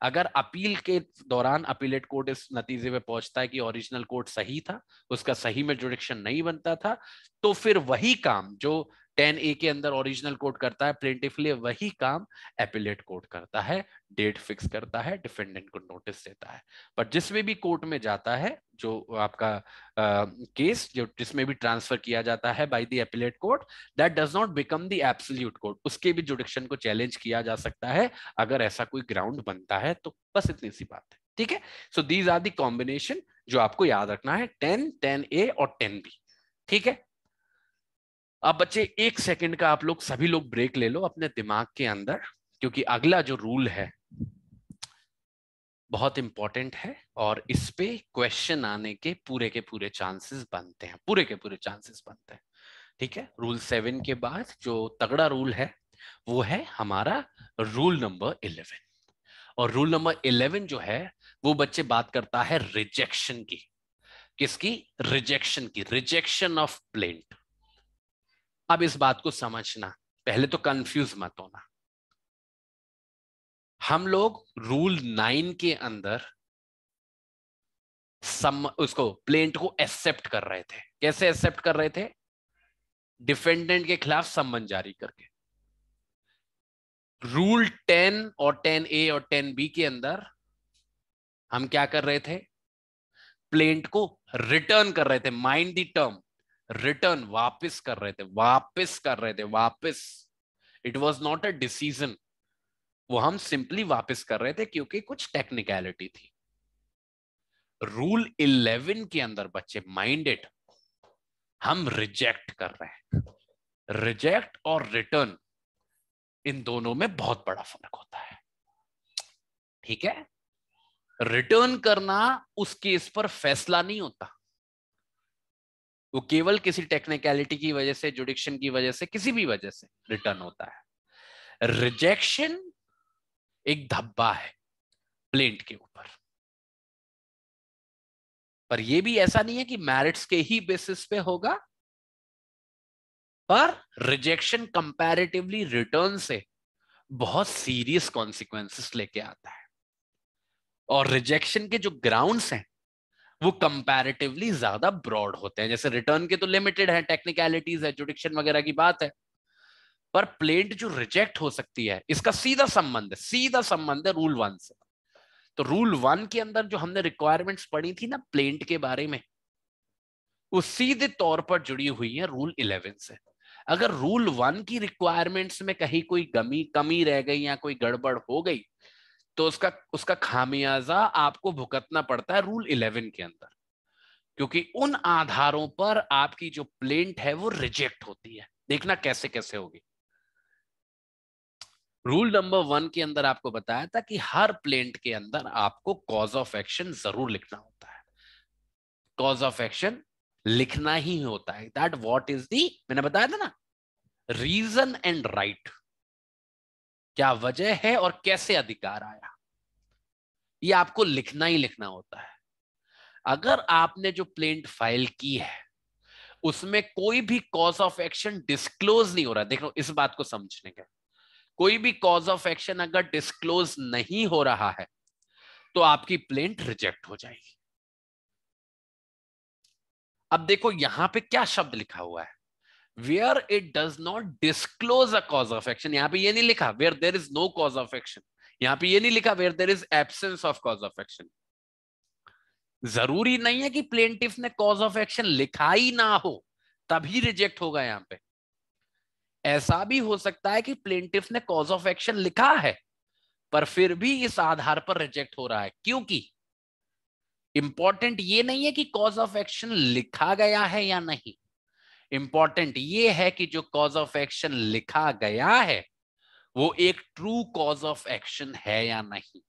अगर अपील के दौरान अपीलेट कोर्ट इस नतीजे पे पहुंचता है कि ओरिजिनल कोर्ट सही था, उसका सही में जुडिक्शन नहीं बनता था, तो फिर वही काम जो 10A के अंदर ओरिजिनल कोर्ट करता है प्लेंटिफ लिए, वही काम एपिलेट कोर्ट करता है, डेट फिक्स करता है, डिफेंडेंट को नोटिस देता है। पर जिसमें भी कोर्ट में जाता है जो आपका केस जो जिसमें भी ट्रांसफर किया जाता है by the appellate court, that does not become the absolute court, उसके भी जुडिक्शन को चैलेंज किया जा सकता है अगर ऐसा कोई ग्राउंड बनता है तो। बस इतनी सी बात है। ठीक है, so these are the combination जो आपको याद रखना है, 10, 10A और 10B। ठीक है, अब बच्चे 1 सेकंड का आप लोग सभी लोग ब्रेक ले लो अपने दिमाग के अंदर, क्योंकि अगला जो रूल है बहुत इंपॉर्टेंट है और इस पे क्वेश्चन आने के पूरे चांसेस बनते हैं, पूरे के पूरे चांसेस बनते हैं। ठीक है, रूल 7 के बाद जो तगड़ा रूल है वो है हमारा रूल नंबर 11। और रूल नंबर 11 जो है वो बच्चे बात करता है रिजेक्शन की। किसकी? रिजेक्शन की, रिजेक्शन ऑफ प्लेंट। अब इस बात को समझना, पहले तो कंफ्यूज मत होना। हम लोग रूल 9 के अंदर उसको प्लेंट को एक्सेप्ट कर रहे थे। कैसे एक्सेप्ट कर रहे थे? डिफेंडेंट के खिलाफ सम्मन जारी करके। रूल 10 और 10A और 10B के अंदर हम क्या कर रहे थे? प्लेंट को रिटर्न कर रहे थे। माइंड द टर्म, रिटर्न, वापस कर रहे थे, वापस कर रहे थे, वापस। It was not a decision, वो हम सिंपली वापस कर रहे थे क्योंकि कुछ टेक्निकलिटी थी। रूल 11 के अंदर बच्चे माइंड इट, हम रिजेक्ट कर रहे हैं। रिजेक्ट और रिटर्न, इन दोनों में बहुत बड़ा फर्क होता है। ठीक है, रिटर्न करना उस केस पर फैसला नहीं होता, वो केवल किसी टेक्निकलिटी की वजह से, जुडिक्शन की वजह से, किसी भी वजह से रिटर्न होता है। रिजेक्शन एक धब्बा है प्लेंट के ऊपर। पर यह भी ऐसा नहीं है कि मेरिट्स के ही बेसिस पे होगा, पर रिजेक्शन कंपैरेटिवली रिटर्न से बहुत सीरियस कॉन्सिक्वेंसेस लेके आता है। और रिजेक्शन के जो ग्राउंड्स हैं वो कंपैरेटिवली ज्यादा ब्रॉड होते हैं। जैसे रिटर्न के तो लिमिटेड है, टेक्निकलिटीज है, जुडिक्शन वगैरह की बात है, पर प्लेंट जो रिजेक्ट हो सकती है इसका सीधा संबंध है रूल 1 से। तो रूल 1 के अंदर जो हमने रिक्वायरमेंट्स पढ़ी थी ना प्लेंट के बारे में, वो सीधे तौर पर जुड़ी हुई है रूल 11 से। अगर रूल 1 की रिक्वायरमेंट्स में कहीं कोई कमी रह गई या कोई गड़बड़ हो गई तो उसका उसका खामियाजा आपको भुगतना पड़ता है रूल 11 के अंदर, क्योंकि उन आधारों पर आपकी जो प्लेंट है वो रिजेक्ट होती है। देखना कैसे कैसे होगी। रूल नंबर 1 के अंदर आपको बताया था कि हर प्लेंट के अंदर आपको कॉज ऑफ एक्शन जरूर लिखना होता है। कॉज ऑफ एक्शन लिखना ही होता है। दैट व्हाट इज दी, मैंने बताया था ना, रीजन एंड राइट, क्या वजह है और कैसे अधिकार आया, ये आपको लिखना ही लिखना होता है। अगर आपने जो प्लेंट फाइल की है उसमें कोई भी कॉज ऑफ एक्शन डिस्क्लोज नहीं हो रहा, देखो इस बात को समझने का, कोई भी कॉज ऑफ एक्शन अगर डिस्क्लोज नहीं हो रहा है तो आपकी प्लेंट रिजेक्ट हो जाएगी। अब देखो यहां पे क्या शब्द लिखा हुआ है, where it does not disclose a cause of action. यहां पे ये नहीं लिखा where there is no cause of action, यहां पे ये नहीं लिखा where there is absence of cause of action. जरूरी नहीं है कि प्लेंटिफ ने कॉज ऑफ एक्शन लिखा ही ना हो तभी रिजेक्ट होगा। यहां पे ऐसा भी हो सकता है कि प्लेंटिफ ने कॉज ऑफ एक्शन लिखा है पर फिर भी इस आधार पर रिजेक्ट हो रहा है, क्योंकि इंपॉर्टेंट ये नहीं है कि कॉज ऑफ एक्शन लिखा गया है या नहीं, इंपॉर्टेंट ये है कि जो कॉज ऑफ एक्शन लिखा गया है वो एक ट्रू कॉज ऑफ एक्शन है या नहीं,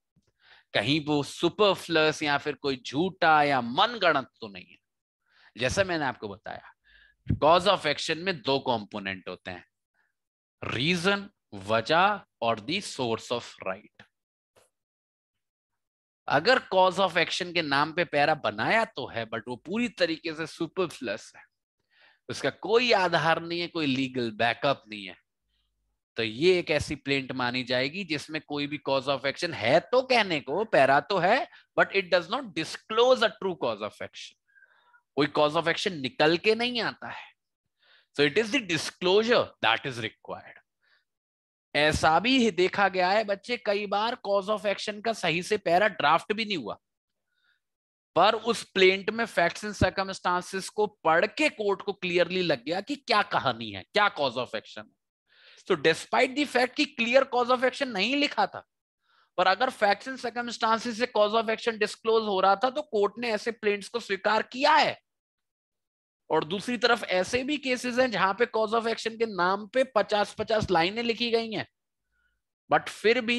कहीं वो सुपरफ्लस या फिर कोई झूठा या मनगढ़ंत तो नहीं है। जैसा मैंने आपको बताया कॉज ऑफ एक्शन में दो कंपोनेंट होते हैं, रीजन वजह और दी सोर्स ऑफ राइट। अगर कॉज ऑफ एक्शन के नाम पे पैरा बनाया तो है बट वो पूरी तरीके से सुपरफ्लस है, उसका कोई आधार नहीं है, कोई लीगल बैकअप नहीं है, तो ये एक ऐसी प्लेंट मानी जाएगी जिसमें कोई भी कॉज ऑफ एक्शन है तो कहने को पैरा तो है but it does not disclose a true cause of action, कोई कॉज ऑफ एक्शन निकल के नहीं आता है। So it is the disclosure that is required. ऐसा भी देखा गया है बच्चे कई बार कॉज ऑफ एक्शन का सही से पैरा ड्राफ्ट भी नहीं हुआ पर उस प्लेंट में फैक्ट्स एंड सर्कमस्टांसेस को पढ़ के कोर्ट को क्लियरली लग गया कि क्या कहानी है, क्या कॉज ऑफ एक्शन है। तो डिस्पाइट द फैक्ट कि क्लियर कॉज ऑफ एक्शन नहीं लिखा था पर अगर फैक्ट्स एंड सर्कमस्टांसेस से कॉज ऑफ एक्शन डिस्क्लोज हो रहा था तो कोर्ट ने ऐसे प्लेंट्स को स्वीकार किया है। और दूसरी तरफ ऐसे भी केसेस हैं जहां पे कॉज ऑफ एक्शन के नाम पे 50-50 लाइनें लिखी गई हैं बट फिर भी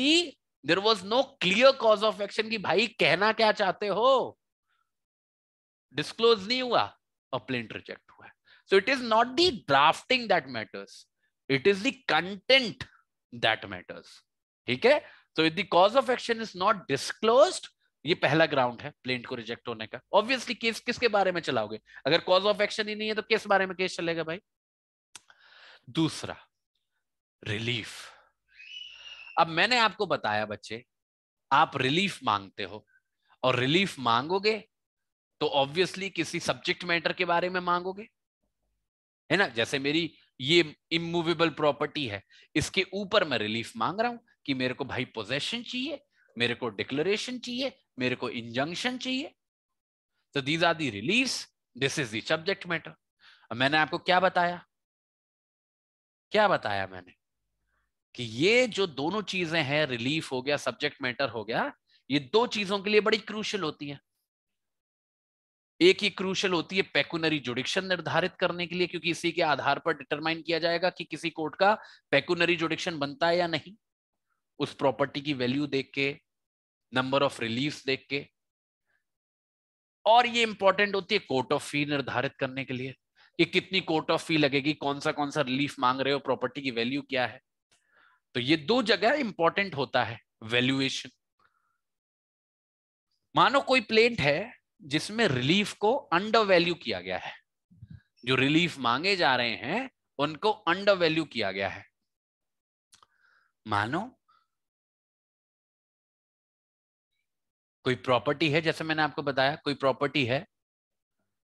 there was no clear cause of action कि भाई कहना क्या चाहते हो, डिस्क्लोज नहीं हुआ और प्लेंट रिजेक्ट हुआ। So it is not the drafting that matters, it is the content that matters. ठीक है, तो if the cause of action is not disclosed, ये पहला ग्राउंड है प्लेंट को रिजेक्ट होने का। ऑब्वियसली केस किसके बारे में चलाओगे, अगर कॉज ऑफ एक्शन ही नहीं है तो किस बारे में केस चलेगा भाई। दूसरा, रिलीफ। अब मैंने आपको बताया बच्चे, आप रिलीफ मांगते हो और रिलीफ मांगोगे तो ऑब्वियसली किसी सब्जेक्ट मैटर के बारे में मांगोगे, है ना। जैसे मेरी ये इमूवेबल प्रॉपर्टी है, इसके ऊपर मैं रिलीफ मांग रहा हूं कि मेरे को भाई पोजेशन चाहिए, मेरे को डिक्लेरेशन चाहिए, मेरे को इंजंक्शन चाहिए। तो these are the reliefs, this is the subject matter. मैंने आपको क्या बताया, क्या बताया मैंने कि ये जो दोनों चीजें हैं, रिलीफ हो गया, सब्जेक्ट मैटर हो गया, ये दो चीजों के लिए बड़ी क्रूशियल होती है। एक ही क्रूशल होती है पेकुनरी जुडिक्शन निर्धारित करने के लिए, क्योंकि इसी के आधार पर डिटरमाइन किया जाएगा कि किसी कोर्ट का पेकुनरी जुडिक्शन बनता है या नहीं, उस प्रॉपर्टी की वैल्यू देख के, नंबर ऑफ रिलीफ देख के। और ये इंपॉर्टेंट होती है कोर्ट ऑफ फी निर्धारित करने के लिए कि कितनी कोर्ट ऑफ फी लगेगी, कौन सा रिलीफ मांग रहे हो, प्रॉपर्टी की वैल्यू क्या है। तो ये दो जगह इंपॉर्टेंट होता है वैल्यूएशन। मानो कोई प्लेंट है जिसमें रिलीफ को अंडर वैल्यू किया गया है, जो रिलीफ मांगे जा रहे हैं उनको अंडर वैल्यू किया गया है। मानो कोई प्रॉपर्टी है, जैसे मैंने आपको बताया कोई प्रॉपर्टी है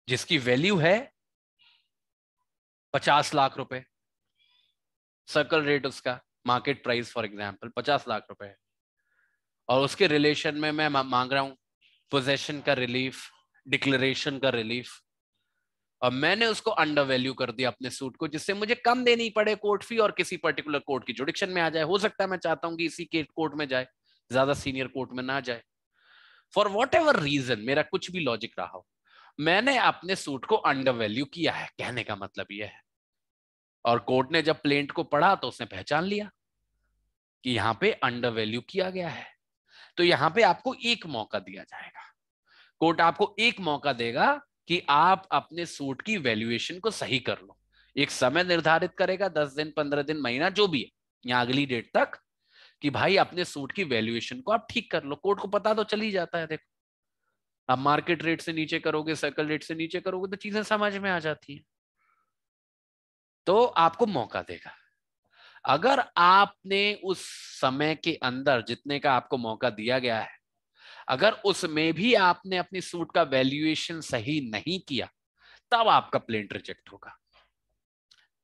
जिसकी वैल्यू है 50 लाख रुपए, सर्कल रेट उसका, market price for example 50 lakh रुपए है, और उसके रिलेशन में मैं मांग रहा हूं पोजेशन का रिलीफ, डिक्लेरेशन का रिलीफ। और मैंने उसको अंडर वैल्यू कर दिया अपने सूट को, जिससे मुझे कम देनी पड़े कोर्ट फी और किसी पर्टिकुलर कोर्ट की जुडिक्शन में आ जाए। हो सकता है मैं चाहता हूं कि इसी के कोर्ट में जाए, ज्यादा सीनियर कोर्ट में ना जाए, फॉर वॉट एवर रीजन, मेरा कुछ भी लॉजिक रहा हो, मैंने अपने सूट को अंडर वैल्यू किया है, कहने का मतलब यह है। और कोर्ट ने जब प्लेंट को पढ़ा तो उसने पहचान लिया कि यहाँ पे अंडर वैल्यू किया गया है। तो यहाँ पे आपको एक मौका दिया जाएगा, कोर्ट आपको एक मौका देगा कि आप अपने सूट की वैल्यूएशन को सही कर लो। एक समय निर्धारित करेगा, 10 दिन, 15 दिन, महीना, जो भी है, या अगली डेट तक, कि भाई अपने सूट की वैल्यूएशन को आप ठीक कर लो। कोर्ट को पता तो चल ही जाता है, देखो आप मार्केट रेट से नीचे करोगे, सर्कल रेट से नीचे करोगे, तो चीजें समझ में आ जाती हैं। तो आपको मौका देगा। अगर आपने उस समय के अंदर जितने का आपको मौका दिया गया है, अगर उसमें भी आपने अपनी सूट का वैल्यूएशन सही नहीं किया, तब आपका प्लेंट रिजेक्ट होगा।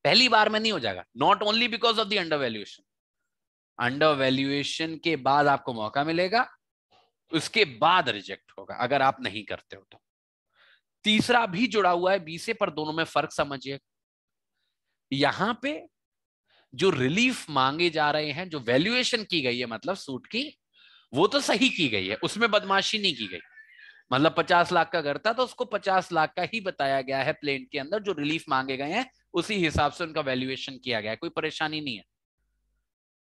पहली बार में नहीं हो जाएगा, not only because of the under valuation. Under valuation के बाद आपको मौका मिलेगा, उसके बाद रिजेक्ट होगा अगर आप नहीं करते हो तो। तीसरा भी जुड़ा हुआ है बी से, पर दोनों में फर्क समझिए। यहां पे जो रिलीफ मांगे जा रहे हैं, जो वैल्यूएशन की गई है मतलब सूट की, वो तो सही की गई है, उसमें बदमाशी नहीं की गई। मतलब 50 लाख का घर था तो उसको 50 लाख का ही बताया गया है प्लेन के अंदर, जो रिलीफ मांगे गए हैं उसी हिसाब से उनका वैल्यूएशन किया गया है, कोई परेशानी नहीं है।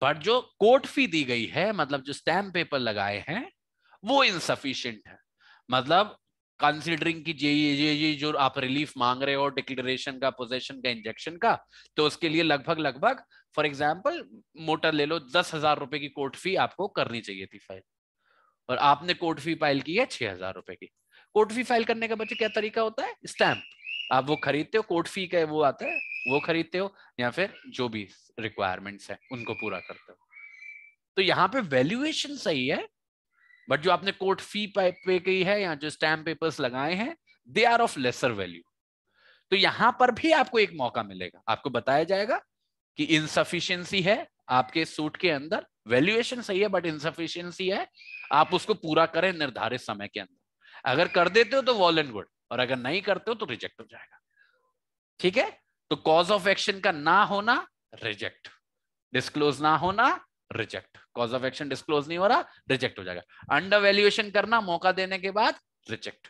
पर जो कोर्ट फी दी गई है, मतलब जो स्टैम्प पेपर लगाए हैं, वो इनसफिशिएंट है। मतलब कंसिडरिंग की ये जो आप रिलीफ मांग रहे हो, डिक्लेरेशन का, पोजेशन का, इंजेक्शन का, तो उसके लिए लगभग लगभग, फॉर एग्जाम्पल मोटर ले लो, 10,000 रुपए की कोर्ट फी आपको करनी चाहिए थी फाइल, और आपने कोर्ट फी फाइल की है 6,000 रुपए की। कोर्ट फी फाइल करने का बच्चे क्या तरीका होता है, स्टैंप, आप वो खरीदते हो, कोर्ट फी का वो आता है, वो खरीदते हो, या फिर जो भी रिक्वायरमेंट्स है उनको पूरा करते हो। तो यहाँ पे वैल्यूएशन सही है, बट जो आपने कोर्ट फी पे की है या जो स्टैम्प पेपर्स लगाए हैं, they are of lesser value. तो यहां पर भी आपको एक मौका मिलेगा, आपको बताया जाएगा कि इनसफिशियंसी है आपके सूट के अंदर, वैल्यूएशन सही है बट इनसफिशियंसी है, आप उसको पूरा करें निर्धारित समय के अंदर। अगर कर देते हो तो वॉल एंड गुड, और अगर नहीं करते हो तो रिजेक्ट हो जाएगा। ठीक है, तो कॉज ऑफ एक्शन का ना होना रिजेक्ट, डिस्क्लोज ना होना reject, cause of action disclose नहीं हो रहा, रिजेक्ट हो जाएगा। अंडर वैल्यूएशन करना मौका देने के बाद रिजेक्ट,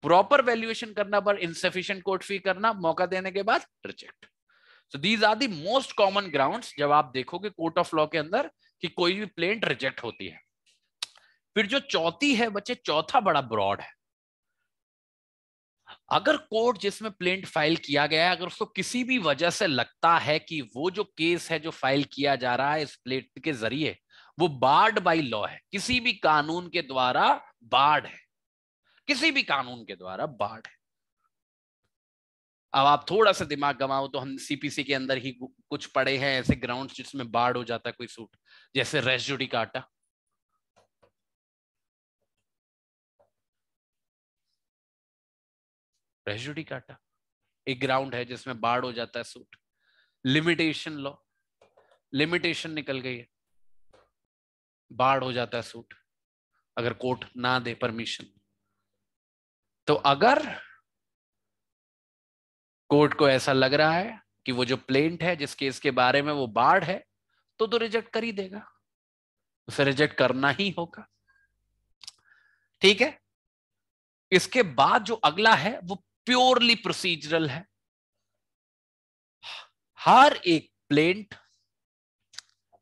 प्रॉपर वैल्यूएशन करना पर इनसफिशिएंट कोर्ट फी करना मौका देने के बाद reject. So these are the most common grounds जब आप देखोगे कोर्ट ऑफ लॉ के अंदर कि कोई भी प्लेंट रिजेक्ट होती है। फिर जो चौथी है बच्चे, चौथा बड़ा ब्रॉड है। अगर कोर्ट जिसमें प्लेंट फाइल किया गया है, अगर उसको किसी भी वजह से लगता है कि वो जो केस है जो फाइल किया जा रहा है इस प्लेंट के जरिए, वो बार्ड बाई लॉ है, किसी भी कानून के द्वारा बार्ड है, किसी भी कानून के द्वारा बार्ड है। अब आप थोड़ा सा दिमाग गवाओ तो हम सीपीसी के अंदर ही कुछ पढ़े हैं ऐसे ग्राउंड्स जिसमें बार्ड हो जाता है कोई सूट, जैसे रेस जुडिकाटा, रेस जुडिकाटा एक ग्राउंड है जिसमें बार्ड हो जाता है सूट। लिमिटेशन लॉ, लिमिटेशन निकल गई है, बार्ड हो जाता है सूट अगर कोर्ट ना दे परमिशन। तो अगर कोर्ट को ऐसा लग रहा है कि वो जो प्लेंट है जिस केस के बारे में वो बार्ड है, तो रिजेक्ट कर ही देगा, उसे रिजेक्ट करना ही होगा। ठीक है, इसके बाद जो अगला है वो प्योरली प्रोसीजरल है। हर एक प्लेंट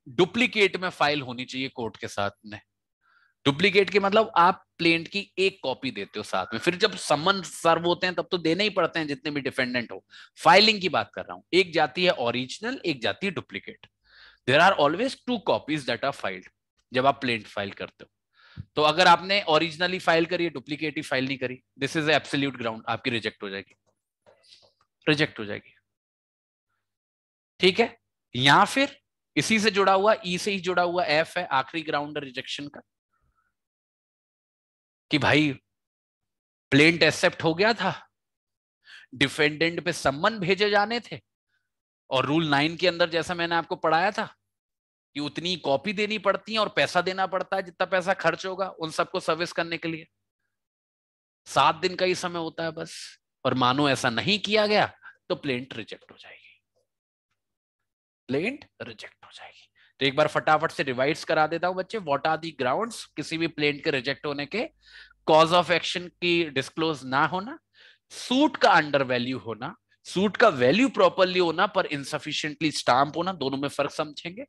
डुप्लीकेट में फाइल होनी चाहिए कोर्ट के साथ में। डुप्लीकेट के मतलब आप प्लेंट की एक कॉपी देते हो साथ में, फिर जब समन सर्व होते हैं तब तो देने ही पड़ते हैं जितने भी डिफेंडेंट हो। फाइलिंग की बात कर रहा हूं, एक जाती है ओरिजिनल, एक जाती है duplicate. There are always 2 copies that are filed जब आप प्लेंट फाइल करते हो। तो अगर आपने ओरिजिनली फाइल करी है, डुप्लीकेट ही फाइल नहीं करी, दिस इज एब्सोल्यूट ग्राउंड, आपकी रिजेक्ट हो जाएगी, रिजेक्ट हो जाएगी। ठीक है, या फिर इसी से जुड़ा हुआ, ई से ही जुड़ा हुआ एफ है, आखिरी ग्राउंड रिजेक्शन का, कि भाई प्लेंट एक्सेप्ट हो गया था, डिफेंडेंट पे सम्मन भेजे जाने थे, और रूल 9 के अंदर जैसा मैंने आपको पढ़ाया था कि उतनी कॉपी देनी पड़ती है और पैसा देना पड़ता है जितना पैसा खर्च होगा उन सबको सर्विस करने के लिए। 7 दिन का ही समय होता है बस, और मानो ऐसा नहीं किया गया तो प्लेंट रिजेक्ट हो जाएगी, प्लेंट रिजेक्ट हो जाएगी। तो एक बार फटाफट से रिवाइज करा देता हूं बच्चे, व्हाट आर दी ग्राउंड्स किसी भी प्लेंट के रिजेक्ट होने के? कॉज ऑफ एक्शन की डिस्क्लोज ना होना, सूट का अंडर वैल्यू होना, सूट का वैल्यू प्रॉपरली होना पर इनसफिशिएंटली स्टाम्प होना, दोनों में फर्क समझेंगे,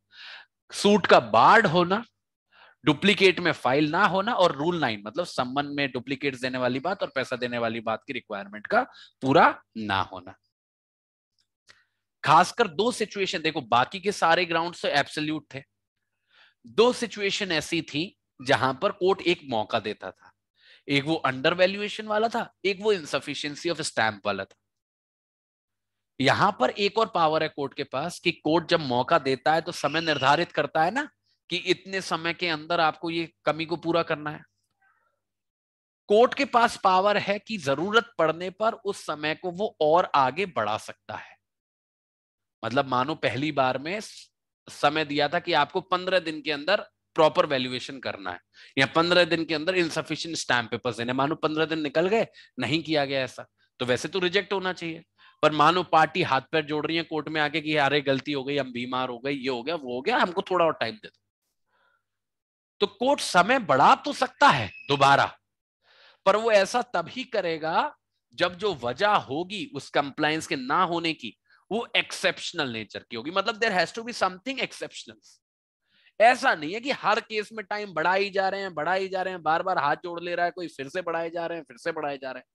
सूट का बार्ड होना, डुप्लीकेट में फाइल ना होना, और रूल 9 मतलब संबंध में डुप्लीकेट्स देने वाली बात और पैसा देने वाली बात की रिक्वायरमेंट का पूरा ना होना। खासकर दो सिचुएशन देखो, बाकी के सारे ग्राउंड से एब्सोल्यूट थे, दो सिचुएशन ऐसी थी जहां पर कोर्ट एक मौका देता था, एक वो अंडर वैल्यूएशन वाला था, एक वो इनसफिशियंसी ऑफ स्टैंप वाला था। यहां पर एक और पावर है कोर्ट के पास कि कोर्ट जब मौका देता है तो समय निर्धारित करता है ना कि इतने समय के अंदर आपको ये कमी को पूरा करना है। कोर्ट के पास पावर है कि जरूरत पड़ने पर उस समय को वो और आगे बढ़ा सकता है। मतलब मानो पहली बार में समय दिया था कि आपको 15 दिन के अंदर प्रॉपर वैल्यूएशन करना है, या 15 दिन के अंदर इनसफिशिएंट स्टैम्प पेपर्स देने, मानो 15 दिन निकल गए, नहीं किया गया ऐसा, तो वैसे तो रिजेक्ट होना चाहिए। पर मानो पार्टी हाथ पैर जोड़ रही है कोर्ट में आके कि अरे गलती हो गई, हम बीमार हो गए, ये हो गया, वो हो गया, हमको थोड़ा और टाइम दे दो, तो कोर्ट समय बढ़ा तो सकता है दोबारा, पर वो ऐसा तभी करेगा जब जो वजह होगी उस कंप्लायंस के ना होने की वो एक्सेप्शनल नेचर की होगी। मतलब there has to be something exceptional. ऐसा नहीं है कि हर केस में टाइम बढ़ाई जा रहे हैं, बढ़ाई जा रहे हैं, बार बार हाथ जोड़ ले रहा है कोई, फिर से बढ़ाए जा रहे हैं, फिर से बढ़ाए जा रहे हैं।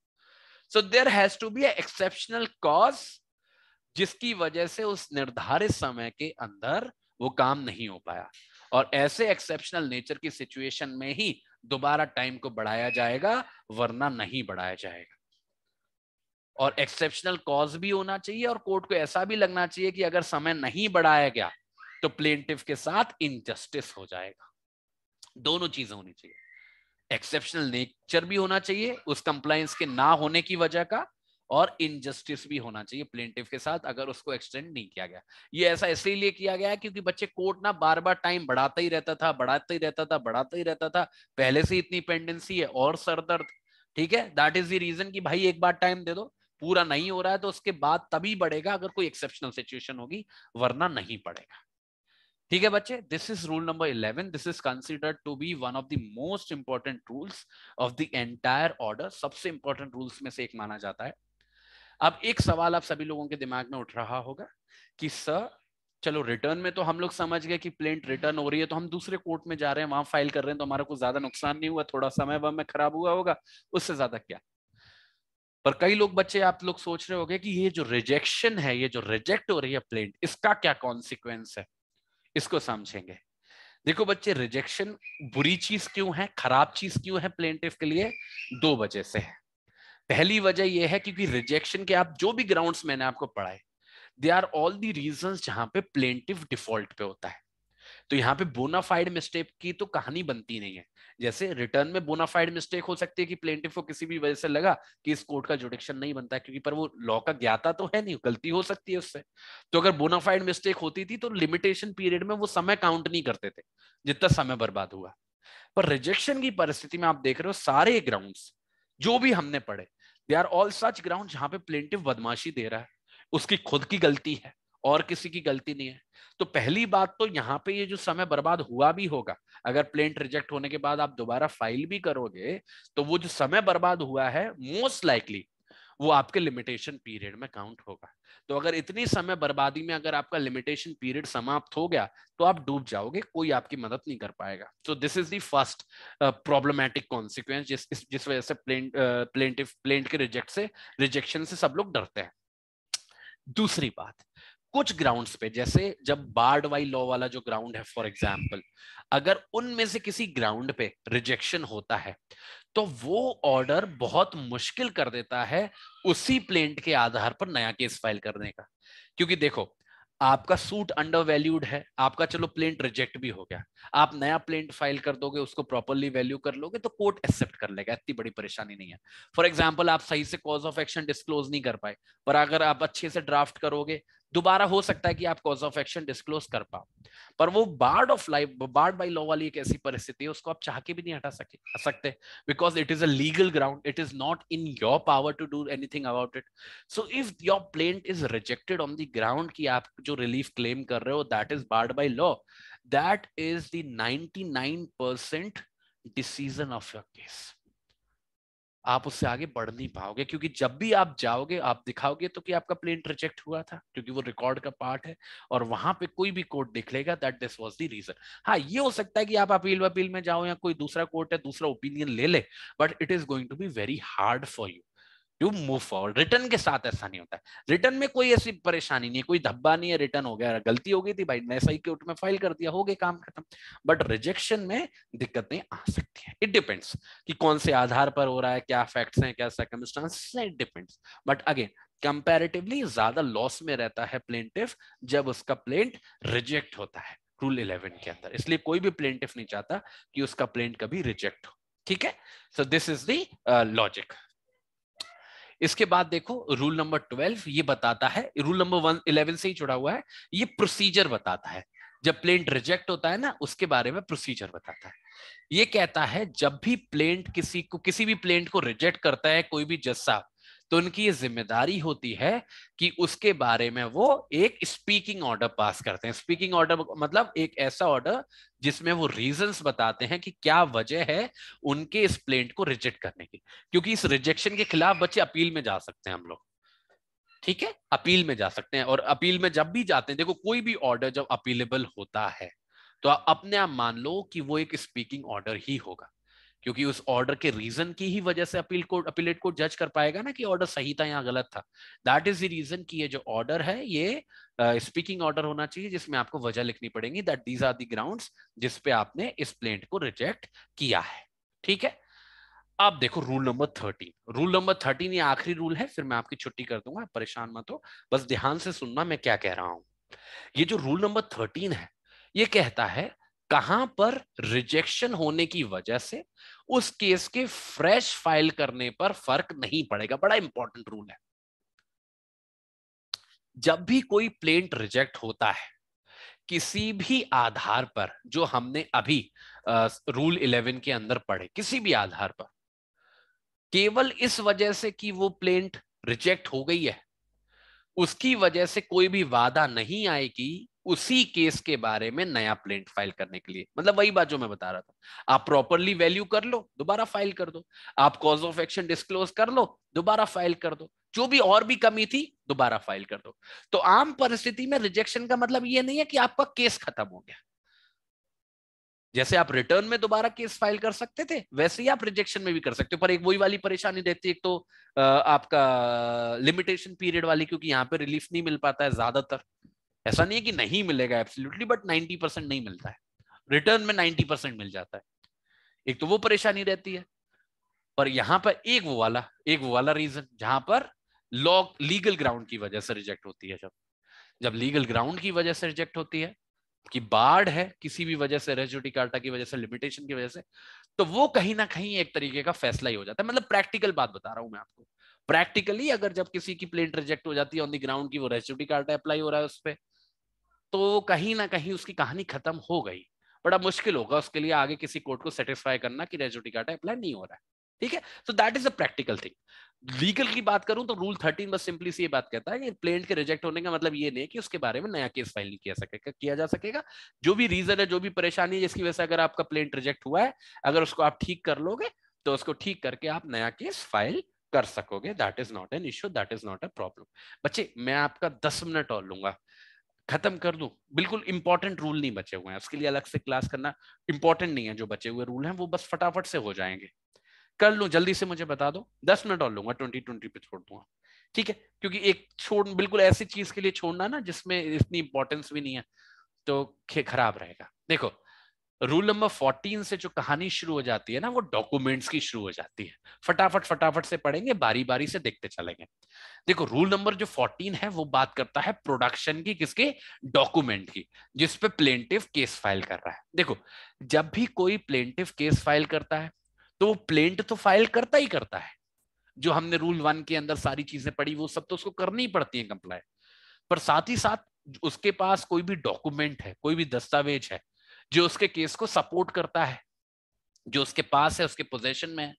So there has to be a exceptional cause जिसकी वजह से उस निर्धारित समय के अंदर वो काम नहीं हो पाया, और ऐसे एक्सेप्शनल नेचर की सिचुएशन में ही दोबारा टाइम को बढ़ाया जाएगा, वरना नहीं बढ़ाया जाएगा। और एक्सेप्शनल कॉज भी होना चाहिए, और कोर्ट को ऐसा भी लगना चाहिए कि अगर समय नहीं बढ़ाया गया तो प्लेंटिफ के साथ इनजस्टिस हो जाएगा। दोनों चीजें होनी चाहिए, एक्सेप्शनल नेचर भी होना चाहिए उस कंप्लायंस के ना होने की वजह का, और इनजस्टिस भी होना चाहिए प्लेंटिफ के साथ अगर उसको एक्सटेंड नहीं किया गया। ये ऐसा इसलिए किया गया है क्योंकि बच्चे कोर्ट ना बार बार टाइम बढ़ाता ही रहता था, बढ़ाता ही रहता था, बढ़ाता ही रहता था, पहले से इतनी पेंडेंसी है और सरदर्द। ठीक है, दैट इज द रीजन कि भाई एक बार टाइम दे दो, पूरा नहीं हो रहा है तो उसके बाद तभी बढ़ेगा अगर कोई एक्सेप्शनल सिचुएशन होगी, वरना नहीं पड़ेगा। ठीक है बच्चे, this is rule number 11। This is considered to be one of the most important rules of the entire order, सबसे इंपॉर्टेंट रूल्स में से एक माना जाता है। अब एक सवाल आप सभी लोगों के दिमाग में उठ रहा होगा कि सर चलो रिटर्न में तो हम लोग समझ गए कि प्लेंट रिटर्न हो रही है तो हम दूसरे कोर्ट में जा रहे हैं, वहां फाइल कर रहे हैं, तो हमारा कुछ ज्यादा नुकसान नहीं हुआ, थोड़ा समय में खराब हुआ होगा, उससे ज्यादा क्या। पर कई लोग बच्चे आप लोग सोच रहे होंगे कि ये जो रिजेक्शन है, ये जो रिजेक्ट हो रही है प्लेंट, इसका क्या कॉन्सिक्वेंस है, इसको समझेंगे। देखो बच्चे, रिजेक्शन बुरी चीज क्यों है, खराब चीज क्यों है प्लेंटिफ के लिए? दो वजह से है। पहली वजह यह है क्योंकि रिजेक्शन के आप जो भी ग्राउंड्स मैंने आपको पढ़ाए, they are all the reasons जहां पे प्लेंटिफ डिफॉल्ट पे होता है। तो यहाँ पे बोनाफाइड मिस्टेक की तो कहानी बनती नहीं है। जैसे रिटर्न में बोनाफाइड मिस्टेक हो सकती है कि प्लेंटिफ को किसी भी वजह से लगा कि इस कोर्ट का जुडिक्शन नहीं बनता, क्योंकि पर वो लॉ का ज्ञाता तो है नहीं, गलती हो सकती है उससे। तो अगर बोनाफाइड मिस्टेक होती थी तो लिमिटेशन पीरियड में वो समय काउंट नहीं करते थे जितना समय बर्बाद हुआ। पर रिजेक्शन की परिस्थिति में आप देख रहे हो सारे ग्राउंड्स जो भी हमने पढ़े, they are all such ground जहां पे प्लेंटिफ बदमाशी दे रहा है, उसकी खुद की गलती है और किसी की गलती नहीं है। तो पहली बात तो यहाँ पे ये जो समय बर्बाद हुआ भी होगा, अगर प्लेंट रिजेक्ट होने के बाद आप दोबारा फाइल भी करोगे तो वो जो समय बर्बाद हुआ है मोस्ट लाइकली वो आपके लिमिटेशन पीरियड में काउंट होगा। तो अगर इतनी समय बर्बादी में अगर आपका लिमिटेशन पीरियड समाप्त हो गया तो आप डूब जाओगे, कोई आपकी मदद नहीं कर पाएगा। So this is the first problematic consequence जिस वजह से प्लेंट के रिजेक्शन से सब लोग डरते हैं। दूसरी बात, कुछ ग्राउंड्स पे जैसे जब बार्ड वाई लॉ वाला जो ग्राउंड है फॉर एग्जांपल, अगर उनमें से किसी ग्राउंड पे रिजेक्शन होता है तो वो ऑर्डर बहुत मुश्किल कर देता है उसी प्लेंट के आधार पर नया केस फाइल करने का। क्योंकि देखो, आपका सूट अंडर वैल्यूड है, आपका चलो प्लेंट रिजेक्ट भी हो गया, आप नया प्लेंट फाइल कर दोगे, उसको प्रॉपरली वैल्यू कर लोगे तो कोर्ट एक्सेप्ट कर लेगा, इतनी बड़ी परेशानी नहीं है। फॉर एग्जाम्पल, आप सही से कॉज ऑफ एक्शन डिस्क्लोज नहीं कर पाए, पर अगर आप अच्छे से ड्राफ्ट करोगे दोबारा हो सकता है कि आप कॉज ऑफ एक्शन डिस्क्लोज कर पाओ, पर वो बार्ड बाय लॉ वाली एक ऐसी परिस्थिति है, उसको आप चाह के भी नहीं हटा सकते, because it is a legal ground, it is not in your power to do anything about it. So if your plaint is rejected on the ground कि आप जो रिलीफ क्लेम कर रहे हो that is barred by law, that is the 99% decision of your case. आप उससे आगे बढ़ नहीं पाओगे, क्योंकि जब भी आप जाओगे आप दिखाओगे तो कि आपका प्लेंट रिजेक्ट हुआ था, क्योंकि वो रिकॉर्ड का पार्ट है और वहां पे कोई भी कोर्ट देख लेगा that this was the reason. हाँ, ये हो सकता है कि आप अपील में जाओ या कोई दूसरा कोर्ट है दूसरा ओपिनियन ले ले, but it is going to be very hard for you to move forward. Return के साथ ऐसा नहीं होता है. रिटर्न में कोई ऐसी परेशानी नहीं है, कोई धब्बा नहीं है, रिटर्न हो गया, गलती हो गई थी भाई, नया सही कोर्ट में फाइल कर दिया, हो गया काम खत्म. बट रिजेक्शन में दिक्कतें आ सकती हैं. इट डिपेंड्स कि कौन से आधार पर हो रहा है, क्या फैक्ट्स हैं, क्या सर्कमस्टांसेस हैं, it depends. But again comparatively ज्यादा लॉस में रहता है प्लेंटिफ जब उसका प्लेंट रिजेक्ट होता है रूल 11 के अंदर. इसलिए कोई भी प्लेंटिफ नहीं चाहता कि उसका प्लेंट कभी रिजेक्ट हो. ठीक है, so this is the logic. इसके बाद देखो रूल नंबर 12 ये बताता है, रूल नंबर 11 से ही जुड़ा हुआ है, ये प्रोसीजर बताता है. जब प्लेंट रिजेक्ट होता है ना उसके बारे में प्रोसीजर बताता है. ये कहता है जब भी प्लेंट किसी भी प्लेंट को रिजेक्ट करता है कोई भी जज साहब, तो उनकी ये जिम्मेदारी होती है कि उसके बारे में वो एक स्पीकिंग ऑर्डर पास करते हैं. स्पीकिंग ऑर्डर मतलब एक ऐसा ऑर्डर जिसमें वो रीजंस बताते हैं कि क्या वजह है उनके इस प्लेंट को रिजेक्ट करने की. क्योंकि इस रिजेक्शन के खिलाफ बच्चे अपील में जा सकते हैं हम लोग. ठीक है, अपील में जा सकते हैं. और अपील में जब भी जाते हैं, देखो कोई भी ऑर्डर जब अपीलेबल होता है तो आप अपने आप मान लो कि वो एक स्पीकिंग ऑर्डर ही होगा, क्योंकि उस ऑर्डर के रीजन की ही वजह से अपीलेट कोर्ट जज कर पाएगा ना कि ऑर्डर सही था या गलत था. दैट इज द रीजन कि ये जो ऑर्डर है ये स्पीकिंग ऑर्डर होना चाहिए, जिसमें आपको वजह लिखनी पड़ेगी that these are the grounds जिस पे आपने इस प्लेंट को रिजेक्ट किया है. ठीक है, अब देखो रूल नंबर 13. रूल नंबर 13 ये आखिरी रूल है, फिर मैं आपकी छुट्टी कर दूंगा, परेशान मत हो, बस ध्यान से सुनना मैं क्या कह रहा हूं. ये जो रूल नंबर 13 है ये कहता है कहां पर रिजेक्शन होने की वजह से उस केस के फ्रेश फाइल करने पर फर्क नहीं पड़ेगा. बड़ा इंपॉर्टेंट रूल है. जब भी कोई प्लेंट रिजेक्ट होता है किसी भी आधार पर, जो हमने अभी रूल 11 के अंदर पढ़े, किसी भी आधार पर, केवल इस वजह से कि वो प्लेंट रिजेक्ट हो गई है उसकी वजह से कोई भी वादा नहीं आएगी उसी केस के बारे में नया प्लेंट फाइल करने के लिए. मतलब वही बात जो मैं बता रहा था, आप प्रॉपरली वैल्यू कर लो दोबारा फाइल कर दो, आप कॉज ऑफ एक्शन डिस्क्लोज कर लो दोबारा फाइल कर दो, जो भी और भी कमी थी दोबारा फाइल कर दो. तो आम परिस्थिति में रिजेक्शन का मतलब ये नहीं है कि आपका केस खत्म हो गया. जैसे आप रिटर्न में दोबारा केस फाइल कर सकते थे वैसे ही आप रिजेक्शन में भी कर सकते हो, पर एक वही वाली परेशानी रहती है, एक तो आपका लिमिटेशन पीरियड वाली, क्योंकि यहाँ पे रिलीफ नहीं मिल पाता है ज्यादातर. ऐसा नहीं है कि नहीं मिलेगा एब्सोल्युटली, बट 90% नहीं मिलता है. रिटर्न में 90% मिल जाता है. एक तो वो परेशानी रहती है. पर यहाँ पर एक वो वाला रीजन जहां पर लॉ लीगल ग्राउंड की वजह से रिजेक्ट होती है. जब जब लीगल ग्राउंड की वजह से रिजेक्ट होती है कि बाढ़ है किसी भी वजह से, रेस जुडिकाटा की वजह से, लिमिटेशन की वजह से, तो वो कहीं ना कहीं एक तरीके का फैसला ही हो जाता है. मतलब प्रैक्टिकल बात बता रहा हूं मैं आपको. प्रैक्टिकली अगर जब किसी की प्लेंट रिजेक्ट हो जाती है ऑन द ग्राउंड की वो रेस जुडिकाटा अप्लाई हो रहा है उस पर, तो कहीं ना कहीं उसकी कहानी खत्म हो गई. बड़ा मुश्किल होगा उसके लिए आगे किसी कोर्ट को सेटिस्फाई करना कि रेस जुडिकाटा अप्लाई नहीं हो रहा है. ठीक है, so that is a practical thing. Legal की बात करूं तो रूल 13 बस सिंपली सी ये बात कहता है कि प्लेंट के रिजेक्ट होने का मतलब ये नहीं है कि उसके बारे में नया केस फाइल नहीं किया जा सकेगा. जो भी रीजन है, जो भी परेशानी है जिसकी वजह से अगर आपका प्लेंट रिजेक्ट हुआ है, अगर उसको आप ठीक कर लोगे तो उसको ठीक करके आप नया केस फाइल कर सकोगे. That is not an issue, that is not a problem. बच्चे मैं आपका 10 मिनट और लूंगा, खत्म कर दूं. बिल्कुल इंपॉर्टेंट रूल नहीं बचे हुए हैं, उसके लिए अलग से क्लास करना इंपॉर्टेंट नहीं है. जो बचे हुए रूल हैं वो बस फटाफट से हो जाएंगे. कर लूं जल्दी से, मुझे बता दो, 10 मिनट और लूंगा, 20-20 पे छोड़ दूंगा. ठीक है, क्योंकि एक छोड़ बिल्कुल ऐसी चीज के लिए छोड़ना ना जिसमें इतनी इंपॉर्टेंस भी नहीं है तो खराब रहेगा. देखो रूल नंबर 14 से जो कहानी शुरू हो जाती है ना वो डॉक्यूमेंट्स की शुरू हो जाती है. फटाफट फटाफट से पढ़ेंगे, बारी बारी से देखते चलेंगे. देखो रूल नंबर जो 14 है वो बात करता है प्रोडक्शन की, किसके, डॉक्यूमेंट की, जिस पे प्लेंटिफ केस फाइल कर रहा है. देखो जब भी कोई प्लेंटिफ केस फाइल करता है तो प्लेंट तो फाइल करता ही करता है. जो हमने रूल 1 के अंदर सारी चीजें पढ़ी वो सब तो उसको करनी ही पड़ती है कंप्लाई. पर साथ ही साथ उसके पास कोई भी डॉक्यूमेंट है, कोई भी दस्तावेज है जो उसके केस को सपोर्ट करता है, जो उसके पास है, उसके पोजेशन में है,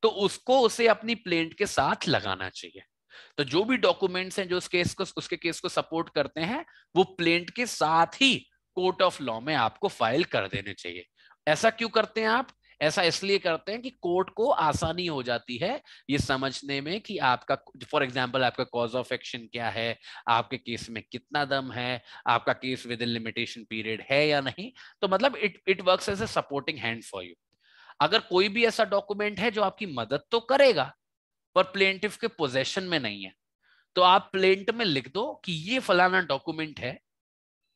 तो उसको उसे अपनी प्लेंट के साथ लगाना चाहिए। तो जो भी डॉक्यूमेंट्स हैं जो उसके केस को सपोर्ट करते हैं, वो प्लेंट के साथ ही कोर्ट ऑफ लॉ में आपको फाइल कर देने चाहिए। ऐसा क्यों करते हैं आप? ऐसा इसलिए करते हैं कि कोर्ट को आसानी हो जाती है ये समझने में कि आपका, फॉर एग्जांपल, आपका कॉज ऑफ एक्शन क्या है, आपके केस में कितना दम है, आपका case within limitation period है या नहीं। तो मतलब it it works as a supporting hand for you. अगर कोई भी ऐसा डॉक्यूमेंट है जो आपकी मदद तो करेगा पर प्लेंटिफ के पोजेशन में नहीं है, तो आप प्लेंट में लिख दो कि ये फलाना डॉक्यूमेंट है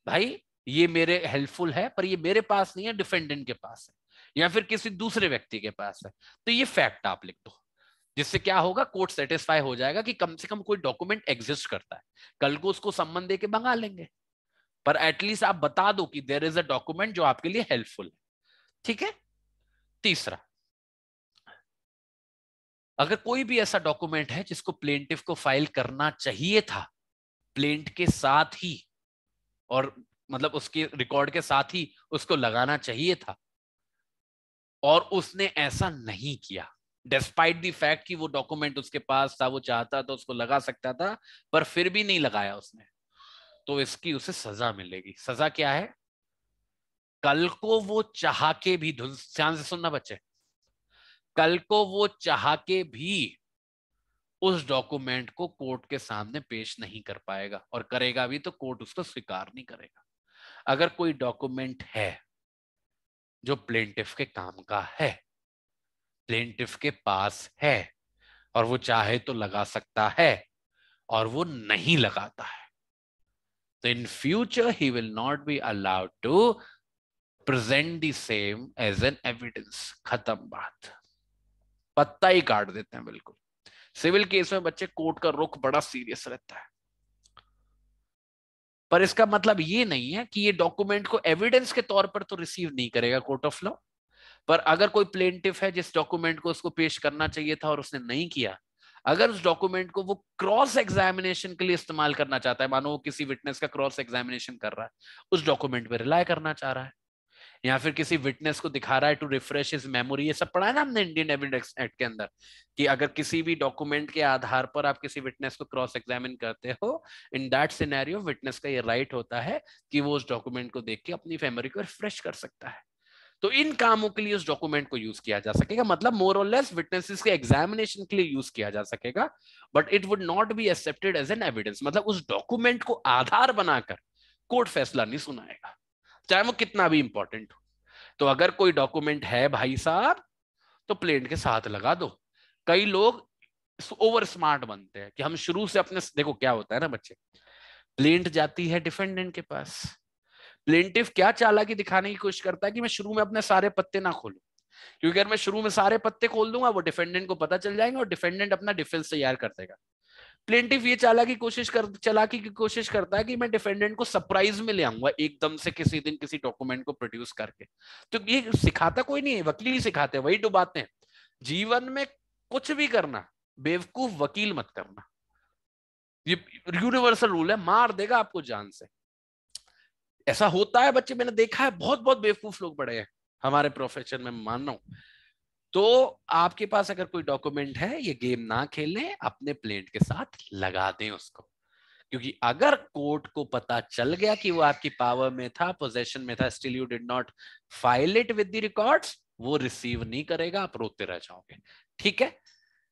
भाई, ये मेरे हेल्पफुल है पर ये मेरे पास नहीं है, डिफेंडेंट के पास है या फिर किसी दूसरे व्यक्ति के पास है। तो ये फैक्ट आप लिख दो, जिससे क्या होगा, कोर्ट सेटिस्फाई हो जाएगा कि कम से कम कोई डॉक्यूमेंट एग्जिस्ट करता है। कल को उसको सम्मन दे के मंगा लेंगे, पर एटलीस्ट आप बता दो कि देयर इज अ डॉक्यूमेंट जो आपके लिए हेल्पफुल है। ठीक है। तीसरा, अगर कोई भी ऐसा डॉक्यूमेंट है जिसको प्लेंटिफ को फाइल करना चाहिए था प्लेंट के साथ ही, और मतलब उसके रिकॉर्ड के साथ ही उसको लगाना चाहिए था, और उसने ऐसा नहीं किया, डिस्पाइट द फैक्ट कि वो डॉक्यूमेंट उसके पास था, वो चाहता तो उसको लगा सकता था, पर फिर भी नहीं लगाया उसने, तो इसकी उसे सजा मिलेगी। सजा क्या है? कल को वो चाह के भी, ध्यान से सुनना बच्चे, कल को वो चाह के भी उस डॉक्यूमेंट को कोर्ट के सामने पेश नहीं कर पाएगा, और करेगा भी तो कोर्ट उसको स्वीकार नहीं करेगा। अगर कोई डॉक्यूमेंट है जो प्लेंटिफ के काम का है, प्लेंटिफ के पास है, और वो चाहे तो लगा सकता है, और वो नहीं लगाता है, तो in future he will not be allowed to present the same as an evidence. खत्म बात, पत्ता ही काट देते हैं बिल्कुल। सिविल केस में बच्चे कोर्ट का रुख बड़ा सीरियस रहता है, पर इसका मतलब ये नहीं है कि ये डॉक्यूमेंट को एविडेंस के तौर पर तो रिसीव नहीं करेगा कोर्ट ऑफ लॉ। पर अगर कोई प्लेंटिफ है जिस डॉक्यूमेंट को उसको पेश करना चाहिए था और उसने नहीं किया, अगर उस डॉक्यूमेंट को वो क्रॉस एग्जामिनेशन के लिए इस्तेमाल करना चाहता है, मानो वो किसी विटनेस का क्रॉस एग्जामिनेशन कर रहा है, उस डॉक्यूमेंट पे रिलाय करना चाह रहा है, या फिर किसी विटनेस को दिखा रहा है टू रिफ्रेश हिज मेमोरी, ये सब पढ़ा है ना हमने इंडियन एविडेंस एक्ट के अंदर, कि अगर किसी भी डॉक्यूमेंट के आधार पर आप किसी विटनेस को क्रॉस एग्जामिन करते हो, इन दैट सिनेरियो विटनेस का ये राइट होता है कि वो उस डॉक्यूमेंट को देख के अपनी मेमोरी को रिफ्रेश कर सकता है। तो इन कामों के लिए उस डॉक्यूमेंट को यूज किया जा सकेगा, मतलब मोर और लेस विटनेसेस के एग्जामिनेशन के लिए यूज किया जा सकेगा, but it would not be accepted as an evidence. मतलब उस डॉक्यूमेंट को आधार बनाकर कोर्ट फैसला नहीं सुनाएगा, चाहे वो कितना भी इंपॉर्टेंट हो। तो अगर कोई डॉक्यूमेंट है भाई साहब, तो प्लेंट के साथ लगा दो। कई लोग ओवर स्मार्ट बनते हैं कि हम शुरू से अपने, देखो क्या होता है ना बच्चे, प्लेंट जाती है डिफेंडेंट के पास, प्लेंटिफ क्या चालाकी दिखाने की कोशिश करता है कि मैं शुरू में अपने सारे पत्ते ना खोलूं, क्योंकि अगर मैं शुरू में सारे पत्ते खोल दूंगा वो डिफेंडेंट को पता चल जाएंगे और डिफेंडेंट अपना डिफेंस तैयार कर देगा। प्लेंटिफ ये चालाकी की कोशिश करता है कि मैं डिफेंडेंट को सरप्राइज में ले आऊंगा एकदम से किसी दिन किसी डॉक्यूमेंट को प्रोड्यूस करके। तो ये सिखाता कोई नहीं है, वकील ही सिखाते हैं, वही डुबाते हैं। जीवन में कुछ भी करना, बेवकूफ वकील मत करना, ये यूनिवर्सल रूल है, मार देगा आपको जान से। ऐसा होता है बच्चे, मैंने देखा है, बहुत बहुत बेवकूफ लोग बड़े हैं हमारे प्रोफेशन में, मान रहा हूं। तो आपके पास अगर कोई डॉक्यूमेंट है, ये गेम ना खेलें, अपने प्लेंट के साथ लगा दें उसको, क्योंकि अगर कोर्ट को पता चल गया कि वो आपकी पावर में था, पोजेशन में था, still you did not file it with the records, वो रिसीव नहीं करेगा, आप रोते रह जाओगे। ठीक है।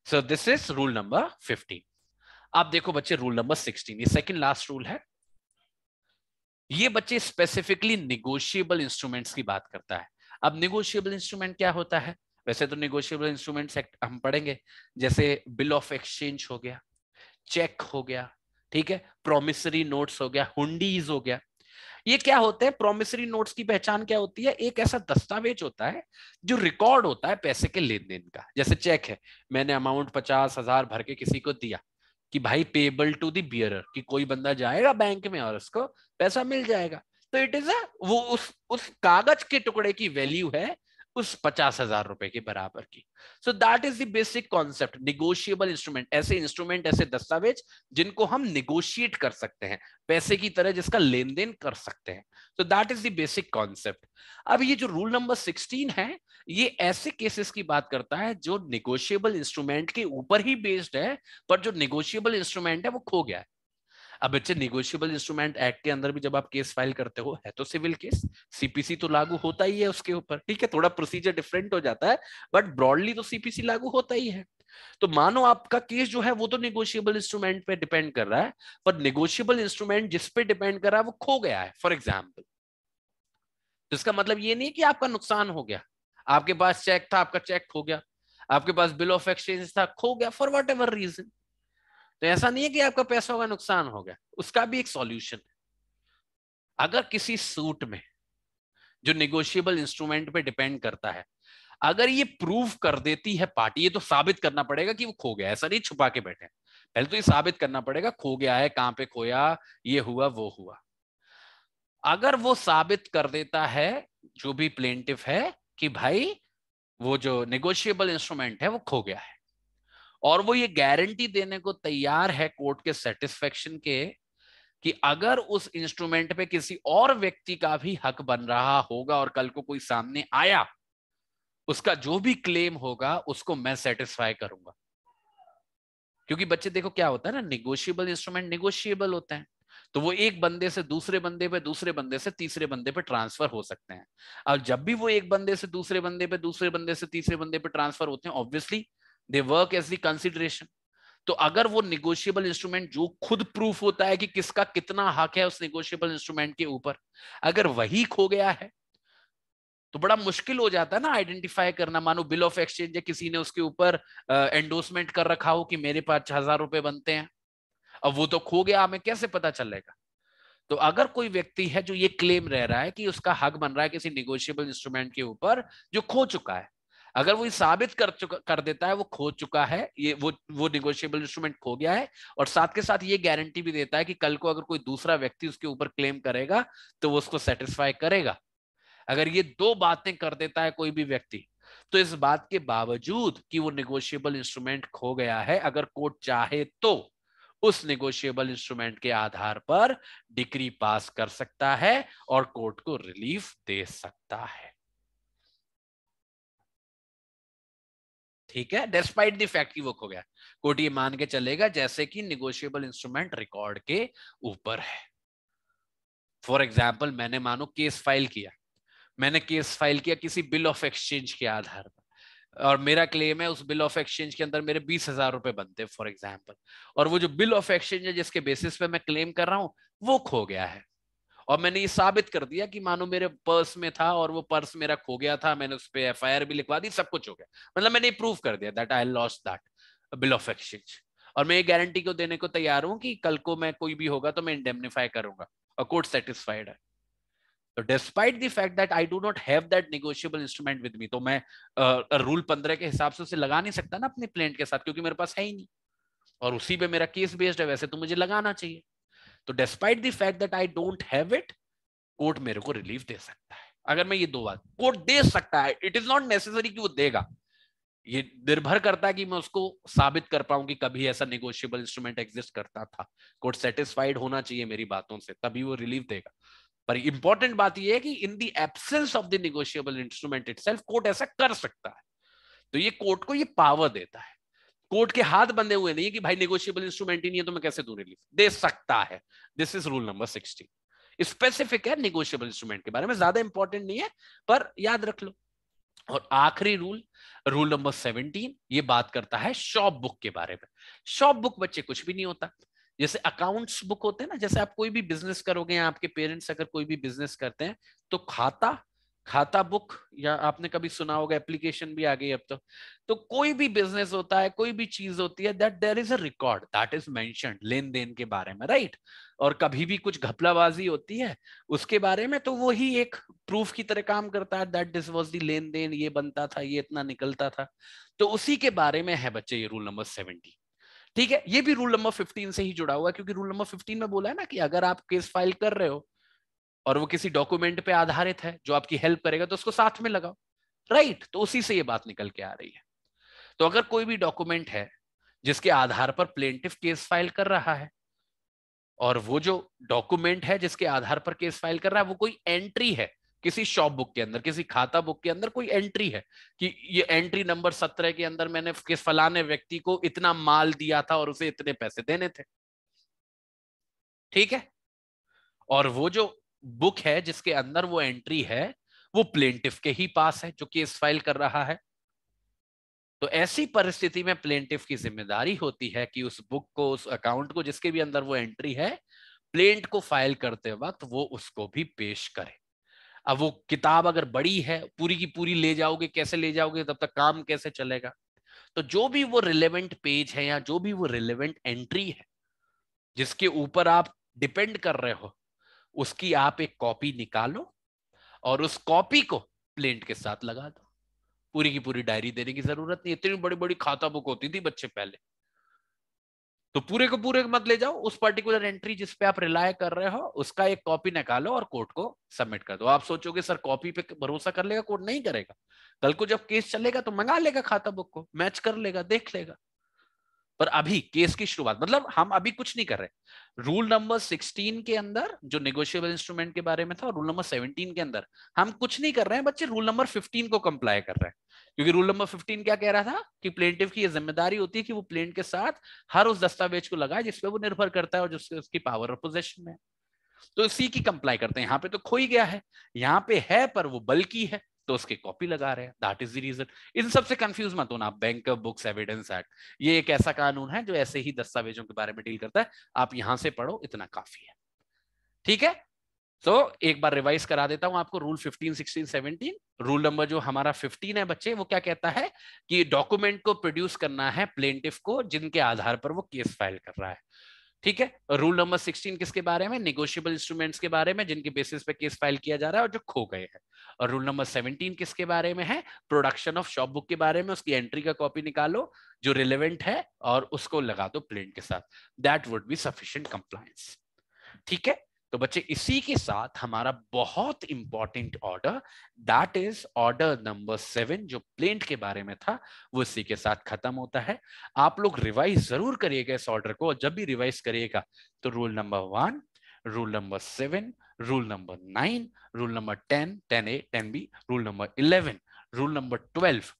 So this is rule number 15। आप देखो बच्चे रूल नंबर 16, ये सेकंड लास्ट रूल है। ये बच्चे स्पेसिफिकली निगोशिएबल इंस्ट्रूमेंट्स की बात करता है। अब निगोशिएबल इंस्ट्रूमेंट क्या होता है? वैसे तो निगोशिएबल इंस्ट्रूमेंट्स हम पढ़ेंगे, जैसे बिल ऑफ एक्सचेंज हो गया, चेक हो गया, ठीक है, प्रोमिसरी नोट्स हो गया, हुंडीज हो गया। ये क्या होते हैं? प्रोमिसरी नोट्स की पहचान क्या होती है? एक ऐसा दस्तावेज होता है जो रिकॉर्ड होता है पैसे के लेन देन का। जैसे चेक है, मैंने अमाउंट 50,000 भर के किसी को दिया कि भाई पेबल टू द बियरर, कि कोई बंदा जाएगा बैंक में और उसको पैसा मिल जाएगा। तो इट इज वो उस कागज के टुकड़े की वैल्यू है उस 50,000 रुपए के बराबर की। So that is the basic concept negotiable instrument, ऐसे इंस्ट्रूमेंट, ऐसे दस्तावेज जिनको हम निगोशिएट कर सकते हैं, पैसे की तरह जिसका लेन देन कर सकते हैं। So that is the basic concept. अब ये जो रूल नंबर 16 है, ये ऐसे केसेस की बात करता है जो निगोशिएबल इंस्ट्रूमेंट के ऊपर ही बेस्ड है, पर जो निगोशिएबल इंस्ट्रूमेंट है वो खो गया है। अब बच्चे निगोशिएबल इंस्ट्रूमेंट एक्ट के अंदर भी जब आप केस फाइल करते हो, है तो सिविल केस, सीपीसी तो लागू होता ही है उसके ऊपर, ठीक है, थोड़ा प्रोसीजर डिफरेंट हो जाता है, बट ब्रॉडली तो सीपीसी लागू होता ही है। तो मानो आपका केस जो है वो तो निगोशिएबल इंस्ट्रूमेंट पे डिपेंड कर रहा है, पर निगोशिएबल इंस्ट्रूमेंट जिस पे डिपेंड कर रहा है वो खो गया है फॉर एग्जाम्पल। तो इसका मतलब ये नहीं कि आपका नुकसान हो गया, आपके पास चेक था, आपका चेक खो गया, आपके पास बिल ऑफ एक्सचेंज था, खो गया फॉर वट एवर रीजन। तो ऐसा नहीं है कि आपका पैसों का नुकसान हो गया, उसका भी एक सॉल्यूशन है। अगर किसी सूट में जो निगोशिएबल इंस्ट्रूमेंट पे डिपेंड करता है, अगर ये प्रूव कर देती है पार्टी, ये तो साबित करना पड़ेगा कि वो खो गया, ऐसा नहीं छुपा के बैठे, पहले तो ये साबित करना पड़ेगा खो गया है, कहां पे खोया, ये हुआ वो हुआ। अगर वो साबित कर देता है जो भी प्लेंटिफ है कि भाई वो जो नेगोशिएबल इंस्ट्रूमेंट है वो खो गया है, और वो ये गारंटी देने को तैयार है कोर्ट के सेटिस्फेक्शन के कि अगर उस इंस्ट्रूमेंट पे किसी और व्यक्ति का भी हक बन रहा होगा और कल को कोई सामने आया, उसका जो भी क्लेम होगा उसको मैं सेटिस्फाई करूंगा। क्योंकि बच्चे देखो क्या होता है ना, निगोशिएबल इंस्ट्रूमेंट निगोशिएबल होते हैं, तो वो एक बंदे से दूसरे बंदे पे, दूसरे बंदे से तीसरे बंदे पे ट्रांसफर हो सकते हैं। और जब भी वो एक बंदे से दूसरे बंदे पे, दूसरे बंदे से तीसरे बंदे पे ट्रांसफर होते हैं, obviously they work as the consideration. तो अगर वो निगोशिएबल इंस्ट्रूमेंट जो खुद प्रूफ होता है कि किसका कितना हक है उस निगोशिएबल इंस्ट्रूमेंट के ऊपर, अगर वही खो गया है तो बड़ा मुश्किल हो जाता है ना आइडेंटिफाई करना। मानो बिल ऑफ एक्सचेंज है, किसी ने उसके ऊपर एंडोर्समेंट कर रखा हो कि मेरे 5,000 रुपए बनते हैं, अब वो तो खो गया, हमें कैसे पता चलेगा। तो अगर कोई व्यक्ति है जो ये क्लेम रह रहा है कि उसका हक बन रहा है किसी निगोशिएबल इंस्ट्रूमेंट के ऊपर जो खो चुका है, अगर वो साबित कर देता है वो खो चुका है, ये वो निगोशिएबल इंस्ट्रूमेंट खो गया है, और साथ के साथ ये गारंटी भी देता है कि कल को अगर कोई दूसरा व्यक्ति उसके ऊपर क्लेम करेगा तो वो उसको सेटिस्फाई करेगा, अगर ये दो बातें कर देता है कोई भी व्यक्ति, तो इस बात के बावजूद कि वो निगोशिएबल इंस्ट्रूमेंट खो गया है, अगर कोर्ट चाहे तो उस निगोशिएबल इंस्ट्रूमेंट के आधार पर डिक्री पास कर सकता है और कोर्ट को रिलीफ दे सकता है। ठीक है, डिस्पाइट द फैक्ट कि वो खो गया, कोर्ट ये मान के चलेगा जैसे कि निगोशिएबल इंस्ट्रूमेंट रिकॉर्ड के ऊपर है। फॉर एग्जाम्पल, मैंने मानो केस फाइल किया, मैंने केस फाइल किया किसी बिल ऑफ एक्सचेंज के आधार पर, और मेरा क्लेम है उस बिल ऑफ एक्सचेंज के अंदर मेरे 20,000 रुपए बनते हैं फॉर एग्जाम्पल, और वो जो बिल ऑफ एक्सचेंज है जिसके बेसिस पे मैं क्लेम कर रहा हूं वो खो गया है, और मैंने ये साबित कर दिया कि मानो मेरे पर्स में था और वो पर्स मेरा खो गया था, मैंने उस पर एफआईआर भी लिखवा दी, सब कुछ हो गया, मतलब मैंने प्रूव कर दिया that I lost that bill of exchange, और मैं ये गारंटी को देने को तैयार हूं कि कल को मैं कोई भी होगा तो मैं इंडेमनीफाई करूंगा, और कोर्ट सेटिस्फाइड है। तो despite the fact that I do not have that negotiable instrument with me, तो मैं रूल 15 के हिसाब से उसे लगा नहीं सकता ना अपने प्लेंट के साथ, क्योंकि मेरे पास है ही नहीं, और उसी पे मेरा केस बेस्ड है, वैसे तो मुझे लगाना चाहिए। तो despite the fact that I don't have it, court मेरे को रिलीफ दे सकता है। अगर मैं ये दो बात, कोर्ट दे सकता है, इट इज नॉट नेसेसरी कि वो देगा, ये निर्भर करता है कि मैं उसको साबित कर पाऊं कि कभी ऐसा नेगोशिएबल इंस्ट्रूमेंट एग्जिस्ट करता था, कोर्ट सेटिस्फाइड होना चाहिए मेरी बातों से, तभी वो रिलीफ देगा। पर इंपॉर्टेंट बात यह है कि in the absence of the negotiable instrument itself court ऐसा कर सकता है, तो ये कोर्ट को ये पावर देता है, कोर्ट के हाथ बंधे हुए नहीं है कि भाई नेगोशिएबल इंस्ट्रूमेंट ही नहीं है तो मैं कैसे दूं रिलीफ, दे सकता है। This is rule number 16, specific है नेगोशिएबल इंस्ट्रूमेंट के बारे में, ज्यादा इंपॉर्टेंट नहीं है पर याद रख लो। और आखिरी रूल, रूल नंबर 17, ये बात करता है शॉप बुक के बारे में। शॉप बुक बच्चे कुछ भी नहीं होता, जैसे अकाउंट्स बुक होते हैं ना, जैसे आप कोई भी बिजनेस करोगे या आपके पेरेंट्स अगर कोई भी बिजनेस करते हैं तो खाता, खाता बुक, या आपने कभी सुना होगा एप्लीकेशन भी आ गई अब तो कोई भी बिजनेस होता है, कोई भी चीज होती है, that there is a record that is mentioned, लेन देन के बारे में, राइट। और कभी भी कुछ घपलाबाजी होती है उसके बारे में, तो वो ही एक प्रूफ की तरह काम करता है दैट दिस वाज द लेन देन, ये बनता था, ये इतना निकलता था, तो उसी के बारे में है बच्चे ये रूल नंबर 17। ठीक है, ये भी रूल नंबर 15 से ही जुड़ा हुआ है, क्योंकि रूल नंबर 15 में बोला है ना कि अगर आप केस फाइल कर रहे हो और वो किसी डॉक्यूमेंट पे आधारित है जो आपकी हेल्प करेगा तो उसको साथ में लगाओ। राइट, तो उसी से ये बात निकल के आ रही है। तो अगर कोई भी डॉक्यूमेंट है जिसके आधार पर प्लेंटिफ केस फाइल कर रहा है, और वो जो डॉक्यूमेंट है जिसके आधार पर केस फाइल कर रहा है वो कोई एंट्री है किसी शॉप बुक के अंदर, किसी खाता बुक के अंदर कोई एंट्री है कि ये एंट्री नंबर 17 के अंदर मैंने किस फलाने व्यक्ति को इतना माल दिया था और उसे इतने पैसे देने थे, ठीक है, और वो जो बुक है जिसके अंदर वो एंट्री है वो प्लेंटिफ के ही पास है जो केस फाइल कर रहा है, तो ऐसी परिस्थिति में प्लेंटिफ की जिम्मेदारी होती है कि उस बुक को, उस अकाउंट को जिसके भी अंदर वो एंट्री है, प्लेंट को फाइल करते वक्त वो उसको भी पेश करे। अब वो किताब अगर बड़ी है, पूरी की पूरी ले जाओगे, कैसे ले जाओगे, तब तक काम कैसे चलेगा? तो जो भी वो रिलेवेंट पेज है या जो भी वो रिलेवेंट एंट्री है जिसके ऊपर आप डिपेंड कर रहे हो, उसकी आप एक कॉपी निकालो और उस कॉपी को प्लेंट के साथ लगा दो। पूरी की पूरी डायरी देने की जरूरत नहीं, इतनी बड़ी बड़ी खाता बुक होती थी बच्चे पहले, तो पूरे को पूरे मत ले जाओ, उस पर्टिकुलर एंट्री जिस पे आप रिलाय कर रहे हो उसका एक कॉपी निकालो और कोर्ट को सबमिट कर दो। आप सोचोगे सर कॉपी पे भरोसा कर लेगा कोर्ट? नहीं करेगा। कल को जब केस चलेगा तो मंगा लेगा खाता बुक को, मैच कर लेगा, देख लेगा। पर अभी केस की शुरुआत, मतलब हम अभी कुछ नहीं कर रहे। रूल नंबर 16 के अंदर जो नेगोशिएबल इंस्ट्रूमेंट के बारे में था और रूल नंबर 17 के अंदर हम कुछ नहीं कर रहे हैं बच्चे, रूल नंबर 15 को कंप्लाई कर रहे हैं। क्योंकि रूल नंबर 15 क्या कह रहा था कि प्लेंटिफ की यह जिम्मेदारी होती है कि वो प्लेंट के साथ हर उस दस्तावेज को लगाए जिसपे वो निर्भर करता है और जिससे उसकी पावर ऑफ पोजेशन में, तो इसी की कंप्लाई करते हैं। यहाँ पे तो खो ही गया है, यहाँ पे है पर वो बल्कि है तो उसकी कॉपी लगा रहे हैं, दैट इज द रीजन। इन सबसे कंफ्यूज मत होना। बैंक बुक्स एविडेंस एक्ट ये एक ऐसा कानून है जो ऐसे ही दस्तावेजों के बारे में डील करता है, आप यहां से पढ़ो, इतना काफी है, ठीक है। तो एक बार रिवाइज करा देता हूं आपको रूल 15, 16, 17। रूल नंबर जो हमारा 15 है बच्चे, वो क्या कहता है कि डॉक्यूमेंट को प्रोड्यूस करना है प्लेंटिफ को जिनके आधार पर वो केस फाइल कर रहा है, ठीक है। रूल नंबर 16 किसके बारे में? नेगोशिएबल इंस्ट्रूमेंट्स के बारे में जिनके बेसिस पे केस फाइल किया जा रहा है और जो खो गए हैं। और रूल नंबर 17 किसके बारे में है? प्रोडक्शन ऑफ शॉप बुक के बारे में, उसकी एंट्री का कॉपी निकालो जो रिलेवेंट है और उसको लगा दो प्लेंट के साथ, that would be sufficient compliance, ठीक है। तो बच्चे इसी के साथ हमारा बहुत important order, that is order number 7 जो प्लेंट के बारे में था, वो इसी के साथ खत्म होता है। आप लोग रिवाइज जरूर करिएगा इस ऑर्डर को, और जब भी रिवाइज करिएगा तो rule number 1, rule number 7, rule number 9, rule number 10, 10A, 10B, rule number 11, rule number 12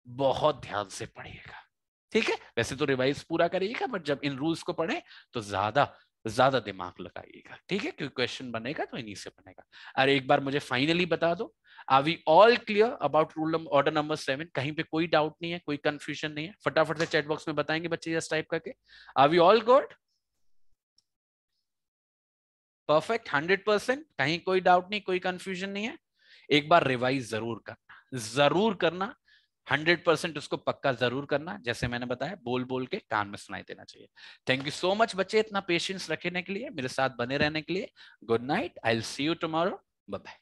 बहुत ध्यान से पढ़िएगा, ठीक है। वैसे तो रिवाइज पूरा करिएगा बट जब इन रूल्स को पढ़े तो ज्यादा ज्यादा दिमाग लगाइएगा, ठीक है, क्योंकि क्वेश्चन बनेगा तो इन्हीं से बनेगा। अरे एक बार मुझे फाइनली बता दो, are we all clear about rule order number 7? कहीं पे कोई डाउट नहीं है, कोई कंफ्यूजन नहीं है? फटाफट से चैट बॉक्स में बताएंगे बच्चे जस्ट टाइप करके। Are we all good? Perfect, 100%, कहीं कोई डाउट नहीं, कोई कंफ्यूजन नहीं है? एक बार रिवाइज जरूर करना, जरूर करना, 100% उसको पक्का जरूर करना, जैसे मैंने बताया बोल बोल के कान में सुनाई देना चाहिए। थैंक यू सो मच बच्चे इतना पेशेंस रखने के लिए, मेरे साथ बने रहने के लिए। Good night, I will see you tomorrow, bye bye.